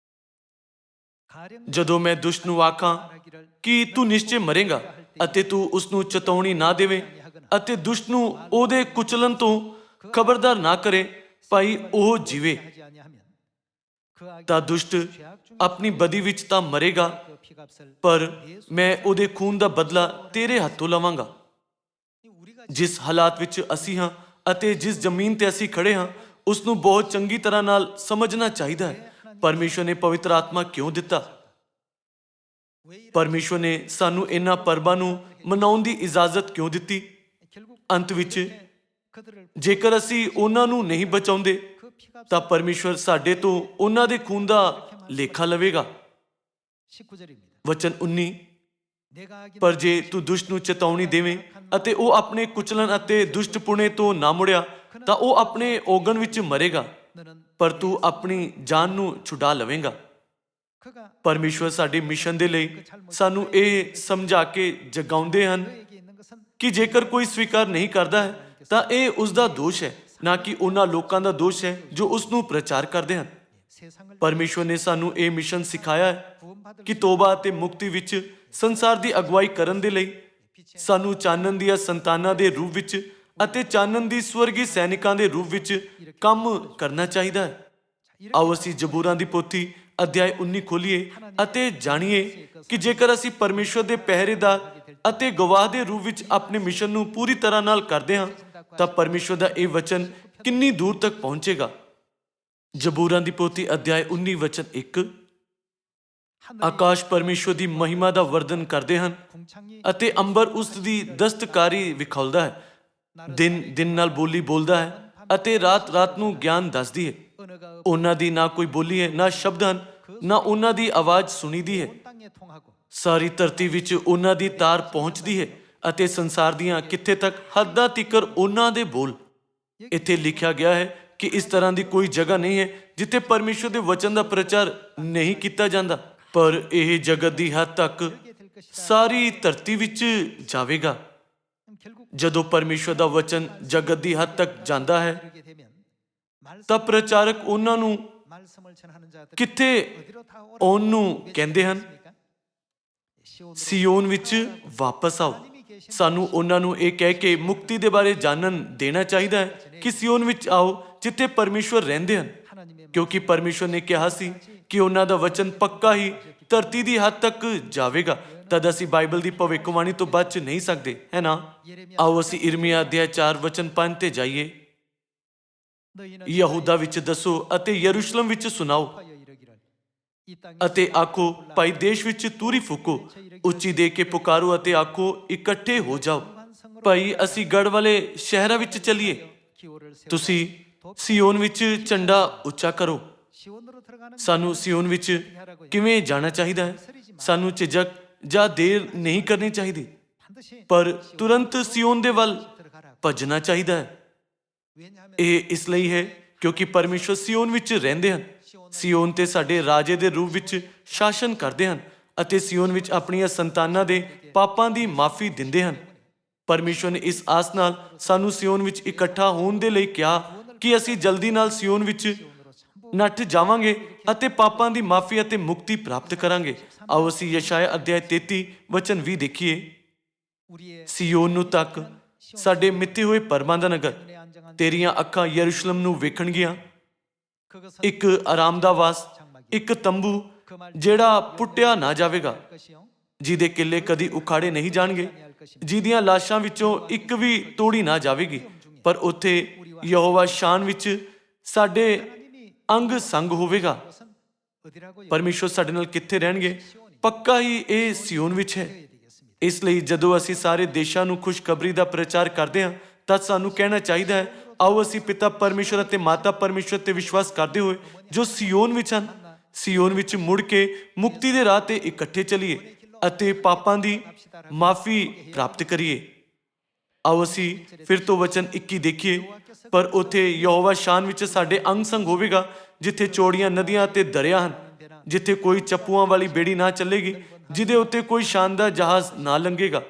A: ਜਦੋਂ ਮੈਂ ਦੁਸ਼ਟ ਨੂੰ ਆਖਾਂ ਕਿ ਤੂੰ ਨਿਸ਼ਚੈ ਮਰੇਗਾ ਅਤੇ ਤੂੰ ਉਸ ਨੂੰ ਚੇਤਾਵਨੀ ਨਾ ਦੇਵੇਂ ਅਤੇ ਦੁਸ਼ਟ ਨੂੰ ਉਹਦੇ ਕੁਚਲਣ ਤੋਂ ਖਬਰਦਾਰ ਨਾ ਕਰੇ, ਭਾਈ ਉਹ ਜੀਵੇ, ਤਾਂ ਦੁਸ਼ਟ ਆਪਣੀ ਬਦੀ ਵਿੱਚ ਤਾਂ ਮਰੇਗਾ, ਪਰ ਮੈਂ ਉਹਦੇ ਖੂਨ ਦਾ ਬਦਲਾ ਤੇਰੇ ਹੱਥੋਂ ਲਵਾਂਗਾ। ਜਿਸ ਹਾਲਾਤ ਵਿੱਚ ਅਸੀਂ ਹਾਂ ਅਤੇ ਜਿਸ ਜ਼ਮੀਨ ਤੇ ਅਸੀਂ ਖੜੇ ਹਾਂ, ਉਸ ਨੂੰ ਬਹੁਤ ਚੰਗੀ ਤਰ੍ਹਾਂ ਨਾਲ ਸਮਝਣਾ ਚਾਹੀਦਾ ਹੈ। ਪਰਮੇਸ਼ਵਰ ਨੇ ਪਵਿੱਤਰ ਆਤਮਾ ਕਿਉਂ ਦਿੱਤਾ? ਪਰਮੇਸ਼ਵਰ ਨੇ ਸਾਨੂੰ ਇਹਨਾਂ ਪਰਬਾਂ ਨੂੰ ਮਨਾਉਣ ਦੀ ਇਜਾਜ਼ਤ ਕਿਉਂ ਦਿੱਤੀ? ਅੰਤ ਵਿੱਚ ਜੇਕਰ ਅਸੀਂ ਉਹਨਾਂ ਨੂੰ ਨਹੀਂ ਬਚਾਉਂਦੇ ਤਾਂ ਪਰਮੇਸ਼ਵਰ ਸਾਡੇ ਤੋਂ ਉਹਨਾਂ ਦੇ ਖੂਨ ਦਾ ਲੇਖਾ ਲਵੇਗਾ। ਵਚਨ 19, ਪਰ ਜੇ ਤੂੰ ਦੁਸ਼ਟ ਨੂੰ ਚੇਤਾਵਨੀ ਦੇਵੇਂ ਅਤੇ ਉਹ ਆਪਣੇ ਕੁਚਲਣ ਅਤੇ ਦੁਸ਼ਟਪੁਣੇ ਤੋਂ ਨਾ ਮੁੜਿਆ ਤਾਂ ਉਹ ਆਪਣੇ ਔਗਣ ਵਿੱਚ ਮਰੇਗਾ, ਪਰ ਤੂੰ ਆਪਣੀ ਜਾਨ ਨੂੰ ਛੁਡਾ ਲਵੇਂਗਾ। ਪਰਮੇਸ਼ਵਰ ਸਾਡੇ ਮਿਸ਼ਨ ਦੇ ਲਈ ਸਾਨੂੰ ਇਹ ਸਮਝਾ ਕੇ ਜਗਾਉਂਦੇ ਹਨ ਕਿ ਜੇਕਰ ਕੋਈ ਸਵੀਕਾਰ ਨਹੀਂ ਕਰਦਾ ਹੈ ਤਾਂ ਇਹ ਉਸ ਦਾ ਦੋਸ਼ ਹੈ, ਨਾ ਕਿ ਉਹਨਾਂ ਲੋਕਾਂ ਦਾ ਦੋਸ਼ ਹੈ ਜੋ ਉਸ ਨੂੰ ਪ੍ਰਚਾਰ ਕਰਦੇ ਹਨ। ਪਰਮੇਸ਼ਵਰ ਨੇ ਸਾਨੂੰ ਇਹ ਮਿਸ਼ਨ ਸਿਖਾਇਆ ਹੈ ਕਿ ਤੋਬਾ ਅਤੇ ਮੁਕਤੀ ਵਿੱਚ ਸੰਸਾਰ ਦੀ ਅਗਵਾਈ ਕਰਨ ਦੇ ਲਈ ਸਾਨੂੰ ਚਾਨਣ ਦੀਆਂ ਸੰਤਾਨਾਂ ਦੇ ਰੂਪ ਵਿੱਚ ਅਤੇ ਚਾਨਣ ਦੀ ਸਵਰਗੀ ਸੈਨਿਕਾਂ ਦੇ ਰੂਪ ਵਿੱਚ ਕੰਮ ਕਰਨਾ ਚਾਹੀਦਾ ਹੈ। ਆਓ ਅਸੀਂ ਜ਼ਬੂਰਾਂ ਦੀ ਪੋਥੀ ਅਧਿਆਇ 19 ਖੋਲੀਏ ਅਤੇ ਜਾਣੀਏ ਕਿ ਜੇਕਰ ਅਸੀਂ ਪਰਮੇਸ਼ਵਰ ਦੇ ਪਹਿਰੇਦਾਰ ਅਤੇ ਗਵਾਹ ਦੇ ਰੂਪ ਵਿੱਚ ਆਪਣੇ ਮਿਸ਼ਨ ਨੂੰ ਪੂਰੀ ਤਰ੍ਹਾਂ ਨਾਲ ਕਰਦੇ ਹਾਂ ਤਾਂ ਪਰਮੇਸ਼ਵਰ ਦਾ ਇਹ ਵਚਨ ਕਿੰਨੀ ਦੂਰ ਤੱਕ ਪਹੁੰਚੇਗਾ। ਜ਼ਬੂਰਾਂ ਦੀ ਪੋਥੀ ਅਧਿਆਇ 19 ਵਚਨ 1, ਆਕਾਸ਼ ਪਰਮੇਸ਼ਵਰ ਦੀ ਮਹਿਮਾ ਦਾ ਵਰਣਨ ਕਰਦੇ ਹਨ ਅਤੇ ਅੰਬਰ ਉਸ ਦੀ ਦਸਤਕਾਰੀ ਵਿਖਾਉਂਦਾ ਹੈ। ਦਿਨ ਦਿਨ ਨਾਲ ਬੋਲੀ ਬੋਲਦਾ ਹੈ ਅਤੇ ਰਾਤ ਰਾਤ ਨੂੰ ਗਿਆਨ ਦੱਸਦੀ ਹੈ। ਉਹਨਾਂ ਦੀ ਨਾ ਕੋਈ ਬੋਲੀ ਹੈ, ਨਾ ਸ਼ਬਦ ਹਨ, ਨਾ ਉਹਨਾਂ ਦੀ ਆਵਾਜ਼ ਸੁਣੀਦੀ ਹੈ। ਸਾਰੀ ਧਰਤੀ ਵਿੱਚ ਉਹਨਾਂ ਦੀ ਤਾਰ ਪਹੁੰਚਦੀ ਹੈ ਅਤੇ ਸੰਸਾਰ ਦੀਆਂ ਕਿੱਥੇ ਤੱਕ ਹੱਦਾਂ ਤੀਕਰ ਉਹਨਾਂ ਦੇ ਬੋਲ। ਇੱਥੇ ਲਿਖਿਆ ਗਿਆ ਹੈ ਕਿ ਇਸ ਤਰ੍ਹਾਂ ਦੀ ਕੋਈ ਜਗ੍ਹਾ ਨਹੀਂ ਹੈ ਜਿੱਥੇ ਪਰਮੇਸ਼ਵਰ ਦੇ ਵਚਨ ਦਾ ਪ੍ਰਚਾਰ ਨਹੀਂ ਕੀਤਾ ਜਾਂਦਾ, ਪਰ ਇਹ ਜਗਤ ਦੀ ਹੱਦ ਤੱਕ ਸਾਰੀ ਧਰਤੀ ਵਿੱਚ ਜਾਵੇਗਾ। ਜਦੋਂ ਪਰਮੇਸ਼ਵਰ ਦਾ ਵਚਨ ਜਗਤ ਦੀ ਹੱਦ ਤੱਕ ਜਾਂਦਾ ਹੈ ਤਾਂ ਪ੍ਰਚਾਰਕ ਉਹਨਾਂ ਨੂੰ ਕਿੱਥੇ ਆਉਣ ਨੂੰ ਕਹਿੰਦੇ ਹਨ? ਸਿਯੋਨ ਵਿੱਚ ਵਾਪਸ ਆਓ। ਸਾਨੂੰ ਉਹਨਾਂ ਨੂੰ ਇਹ ਕਹਿ ਕੇ ਮੁਕਤੀ ਦੇ ਬਾਰੇ ਜਾਣਨ ਦੇਣਾ ਚਾਹੀਦਾ ਹੈ ਕਿ ਸਿਯੋਨ ਵਿੱਚ ਆਓ ਜਿੱਥੇ ਪਰਮੇਸ਼ਵਰ ਰਹਿੰਦੇ ਹਨ, ਕਿਉਂਕਿ ਪਰਮੇਸ਼ਵਰ ਨੇ ਕਿਹਾ ਸੀ ਕਿ ਉਹਨਾਂ ਦਾ ਵਚਨ ਪੱਕਾ ਹੀ ਧਰਤੀ ਦੀ ਹੱਦ ਤੱਕ ਜਾਵੇਗਾ। ਤਦ ਅਸੀਂ ਬਾਈਬਲ ਦੀ ਭਵਿੱਖਬਾਣੀ ਤੋਂ ਬਚ ਨਹੀਂ ਸਕਦੇ, ਹੈ ਨਾ? ਆਓ ਅਸੀਂ ਇਰਮੀਆ ਅਧਿਆਇ 4 ਵਚਨ 5 ਤੇ ਜਾਈਏ। ਯਹੂਦਾ ਵਿੱਚ ਦੱਸੋ ਅਤੇ ਯਰੂਸ਼ਲਮ ਵਿੱਚ ਸੁਣਾਓ ਅਤੇ ਆਖੋ, ਭਾਈ ਦੇਸ਼ ਵਿੱਚ ਤੂਰੀ ਫੂਕੋ, ਉੱਚੀ ਦੇ ਕੇ ਪੁਕਾਰੋ ਅਤੇ ਆਖੋ, ਇਕੱਠੇ ਹੋ ਜਾਓ, ਭਾਈ ਅਸੀਂ ਗੜ ਵਾਲੇ ਸ਼ਹਿਰਾਂ ਵਿੱਚ ਚੱਲੀਏ। ਤੁਸੀਂ ਸਿਯੋਨ ਵਿੱਚ ਝੰਡਾ ਉੱਚਾ ਕਰੋ। ਸਾਨੂੰ ਸਿਯੋਨ ਵਿੱਚ ਕਿਵੇਂ ਜਾਣਾ ਚਾਹੀਦਾ ਹੈ? ਸਾਨੂੰ ਝਿਜਕ ਜਾਂ ਦੇਰ ਨਹੀਂ ਕਰਨੀ ਚਾਹੀਦੀ, ਪਰ ਤੁਰੰਤ ਸਿਯੋਨ ਦੇ ਵੱਲ ਭੱਜਣਾ ਚਾਹੀਦਾ ਹੈ। ਇਹ ਇਸ ਲਈ ਹੈ ਕਿਉਂਕਿ ਪਰਮੇਸ਼ਵਰ ਸਿਯੋਨ ਵਿੱਚ ਰਹਿੰਦੇ ਹਨ। ਸਿਯੋਨ ਤੇ ਸਾਡੇ ਰਾਜੇ ਦੇ ਰੂਪ ਵਿੱਚ ਸ਼ਾਸਨ ਕਰਦੇ ਹਨ ਅਤੇ ਸਿਯੋਨ ਵਿੱਚ ਆਪਣੀਆਂ ਸੰਤਾਨਾਂ ਦੇ ਪਾਪਾਂ ਦੀ ਮਾਫੀ ਦਿੰਦੇ ਹਨ। ਪਰਮੇਸ਼ਵਰ ਨੇ ਇਸ ਆਸ ਨਾਲ ਸਾਨੂੰ ਸਿਯੋਨ ਵਿੱਚ ਇਕੱਠਾ ਹੋਣ ਦੇ ਲਈ ਕਿਹਾ ਕਿ ਅਸੀਂ ਜਲਦੀ ਨਾਲ ਸਿਯੋਨ ਵਿੱਚ ਨੱਠ ਜਾਵਾਂਗੇ ਅਤੇ ਪਾਪਾਂ ਦੀ ਮਾਫੀ ਅਤੇ ਮੁਕਤੀ ਪ੍ਰਾਪਤ ਕਰਾਂਗੇ। ਆਓ ਅਸੀਂ ਯਸ਼ਾਇਆ ਅਧਿਆਇ 33 ਵਚਨ 20 ਦੇਖੀਏ। ਸਿਯੋਨ ਨੂੰ ਤੱਕ, ਸਾਡੇ ਮਿੱਥੇ ਹੋਏ ਪਰਮਾਂ ਦਾ ਨਗਰ, ਤੇਰੀਆਂ ਅੱਖਾਂ ਯਰੂਸ਼ਲਮ ਨੂੰ ਵੇਖਣਗੀਆਂ। ਇੱਕ ਆਰਾਮ ਦਾ ਵਾਸ, ਇੱਕ ਤੰਬੂ ਜਿਹੜਾ ਪੁੱਟਿਆ ਨਾ ਜਾਵੇਗਾ, ਜਿਹਦੇ ਕਿੱਲੇ ਕਦੀ ਉਖਾੜੇ ਨਹੀਂ ਜਾਣਗੇ, ਜਿਹਦੀਆਂ ਲਾਸ਼ਾਂ ਵਿੱਚੋਂ ਇੱਕ ਵੀ ਤੋੜੀ ਨਾ ਜਾਵੇਗੀ, ਪਰ ਉੱਥੇ ਯਹੋਵਾ ਸ਼ਾਨ ਵਿੱਚ ਸਾਡੇ ਅੰਗ ਸੰਗ ਹੋਵੇਗਾ। ਪਰਮੇਸ਼ਵਰ ਸਾਡੇ ਨਾਲ ਕਿੱਥੇ ਰਹਿਣਗੇ? ਪੱਕਾ ਹੀ ਇਹ ਸਿਯੋਨ ਵਿੱਚ ਹੈ। ਇਸ ਲਈ ਜਦੋਂ ਅਸੀਂ ਸਾਰੇ ਦੇਸ਼ਾਂ ਨੂੰ ਖੁਸ਼ਖਬਰੀ ਦਾ ਪ੍ਰਚਾਰ ਕਰਦੇ ਹਾਂ ਤਾਂ ਸਾਨੂੰ ਕਹਿਣਾ ਚਾਹੀਦਾ ਹੈ, ਆਓ ਅਸੀਂ ਪਿਤਾ ਪਰਮੇਸ਼ਵਰ ਅਤੇ ਮਾਤਾ ਪਰਮੇਸ਼ਵਰ ਤੇ ਵਿਸ਼ਵਾਸ ਕਰਦੇ ਹੋਏ ਜੋ ਸਿਯੋਨ ਵਿੱਚ ਹਨ, ਸਿਯੋਨ ਵਿੱਚ ਮੁੜ ਕੇ ਮੁਕਤੀ ਦੇ ਰਾਹ ਤੇ ਇਕੱਠੇ ਚੱਲੀਏ ਅਤੇ ਪਾਪਾਂ ਦੀ ਮਾਫੀ ਪ੍ਰਾਪਤ ਕਰੀਏ। ਆਓ ਅਸੀਂ ਫਿਰ ਤੋਂ ਵਚਨ 21 ਦੇਖੀਏ। ਪਰ ਉੱਥੇ ਯਹੋਵਾ ਸ਼ਾਨ ਵਿੱਚ ਸਾਡੇ ਅੰਗ ਸੰਗ ਹੋਵੇਗਾ, ਜਿੱਥੇ ਚੌੜੀਆਂ ਨਦੀਆਂ ਅਤੇ ਦਰਿਆ ਹਨ, ਜਿੱਥੇ ਕੋਈ ਚੱਪੂਆਂ ਵਾਲੀ ਬੇੜੀ ਨਾ ਚੱਲੇਗੀ, ਜਿਹਦੇ ਉੱਤੇ ਕੋਈ ਸ਼ਾਨਦਾਰ ਜਹਾਜ਼ ਨਾ ਲੰਘੇਗਾ।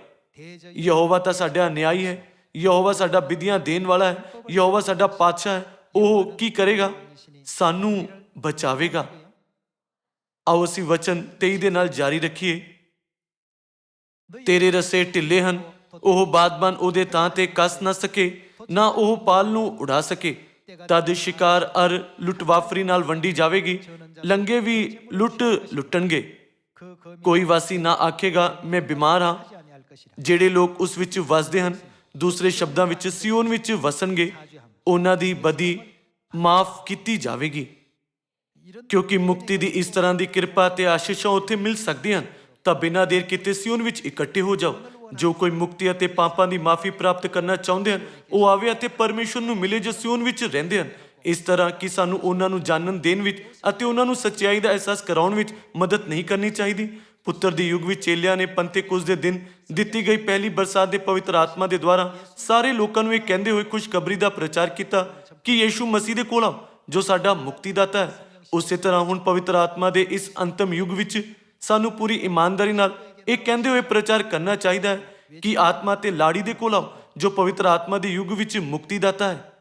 A: ਯਹੋਵਾ ਤਾਂ ਸਾਡਾ ਨਿਆਈ ਹੈ, ਯਹੋਵਾ ਸਾਡਾ ਵਿਧੀਆਂ ਦੇਣ ਵਾਲਾ ਹੈ, ਯਹੋਵਾ ਸਾਡਾ ਪਾਤਸ਼ਾਹ ਹੈ। ਉਹ ਕੀ ਕਰੇਗਾ? ਸਾਨੂੰ ਬਚਾਵੇਗਾ। ਆਓ ਅਸੀਂ ਵਚਨ 23 ਦੇ ਨਾਲ ਜਾਰੀ ਰੱਖੀਏ। ਤੇਰੇ ਰੱਸੇ ਢਿੱਲੇ ਹਨ, ਉਹ ਬਾਦਬਾਨ ਉਹਦੇ ਥਾਂ ਤੇ ਕੱਸ ਨਾ ਸਕੇ, ਨਾ ਉਹ ਪਾਲ ਨੂੰ ਉਡਾ ਸਕੇ। ਤਦ ਸ਼ਿਕਾਰ ਅਰ ਲੁੱਟਵਾਫਰੀ ਨਾਲ ਵੰਡੀ ਜਾਵੇਗੀ, ਲੰਗੇ ਵੀ ਲੁੱਟਣਗੇ। ਕੋਈ ਵਾਸੀ ਨਾ ਆਖੇਗਾ ਮੈਂ ਬਿਮਾਰ ਹਾਂ। ਜਿਹੜੇ ਲੋਕ ਉਸ ਵਿੱਚ ਵਸਦੇ ਹਨ, ਦੂਸਰੇ ਸ਼ਬਦਾਂ ਵਿੱਚ ਸਿਯੋਨ ਵਿੱਚ ਵਸਣਗੇ, ਉਹਨਾਂ ਦੀ ਬਦੀ ਮਾਫ ਕੀਤੀ ਜਾਵੇਗੀ। ਕਿਉਂਕਿ ਮੁਕਤੀ ਦੀ ਇਸ ਤਰ੍ਹਾਂ ਦੀ ਕਿਰਪਾ ਤੇ ਆਸ਼ੀਸ਼ਾਂ ਉੱਥੇ ਮਿਲ ਸਕਦੀਆਂ ਹਨ, ਤਾਂ ਬਿਨਾਂ ਦੇਰ ਕੀਤੇ ਸਿਯੋਨ ਵਿੱਚ ਇਕੱਠੇ ਹੋ ਜਾਓ। ਜੋ ਕੋਈ ਮੁਕਤੀ ਅਤੇ ਪਾਪਾਂ ਦੀ ਮਾਫੀ ਪ੍ਰਾਪਤ ਕਰਨਾ ਚਾਹੁੰਦੇ ਹਨ, ਉਹ ਆਵੇ ਅਤੇ ਪਰਮੇਸ਼ਵਰ ਨੂੰ ਮਿਲੇ ਜੋ ਸਿਯੋਨ ਵਿੱਚ ਰਹਿੰਦੇ ਹਨ। ਇਸ ਤਰ੍ਹਾਂ ਕਿ ਸਾਨੂੰ ਉਹਨਾਂ ਨੂੰ ਜਾਣਨ ਦੇਣ ਵਿੱਚ ਅਤੇ ਉਹਨਾਂ ਨੂੰ ਸੱਚਾਈ ਦਾ ਅਹਿਸਾਸ ਕਰਾਉਣ ਵਿੱਚ ਮਦਦ ਨਹੀਂ ਕਰਨੀ ਚਾਹੀਦੀ। ਪੁੱਤਰ ਦੇ ਯੁੱਗ ਵਿੱਚ ਚੇਲਿਆਂ ਨੇ ਪੰਤੇਕੁਸਤ ਦੇ ਦਿਨ ਦਿੱਤੀ ਗਈ ਪਹਿਲੀ ਬਰਸਾਤ ਦੇ ਪਵਿੱਤਰ ਆਤਮਾ ਦੇ ਦੁਆਰਾ ਸਾਰੇ ਲੋਕਾਂ ਨੂੰ ਇਹ ਕਹਿੰਦੇ ਹੋਏ ਖੁਸ਼ਖਬਰੀ ਦਾ ਪ੍ਰਚਾਰ ਕੀਤਾ ਕਿ ਯੀਸ਼ੂ ਮਸੀਹ ਦੇ ਕੋਲ ਆਓ, ਜੋ ਸਾਡਾ ਮੁਕਤੀਦਾਤਾ ਹੈ। ਉਸੇ ਤਰ੍ਹਾਂ ਹੁਣ ਪਵਿੱਤਰ ਆਤਮਾ ਦੇ ਇਸ ਅੰਤਮ ਯੁੱਗ ਵਿੱਚ ਸਾਨੂੰ ਪੂਰੀ ਇਮਾਨਦਾਰੀ ਨਾਲ ਇਹ ਕਹਿੰਦੇ ਹੋਏ ਪ੍ਰਚਾਰ ਕਰਨਾ ਚਾਹੀਦਾ ਹੈ ਕਿ ਆਤਮਾ ਤੇ ਲਾੜੀ ਦੇ ਕੋਲ ਆਓ, ਜੋ ਪਵਿੱਤਰ ਆਤਮਾ ਦੇ ਯੁੱਗ ਵਿੱਚ ਮੁਕਤੀਦਾਤਾ ਹੈ।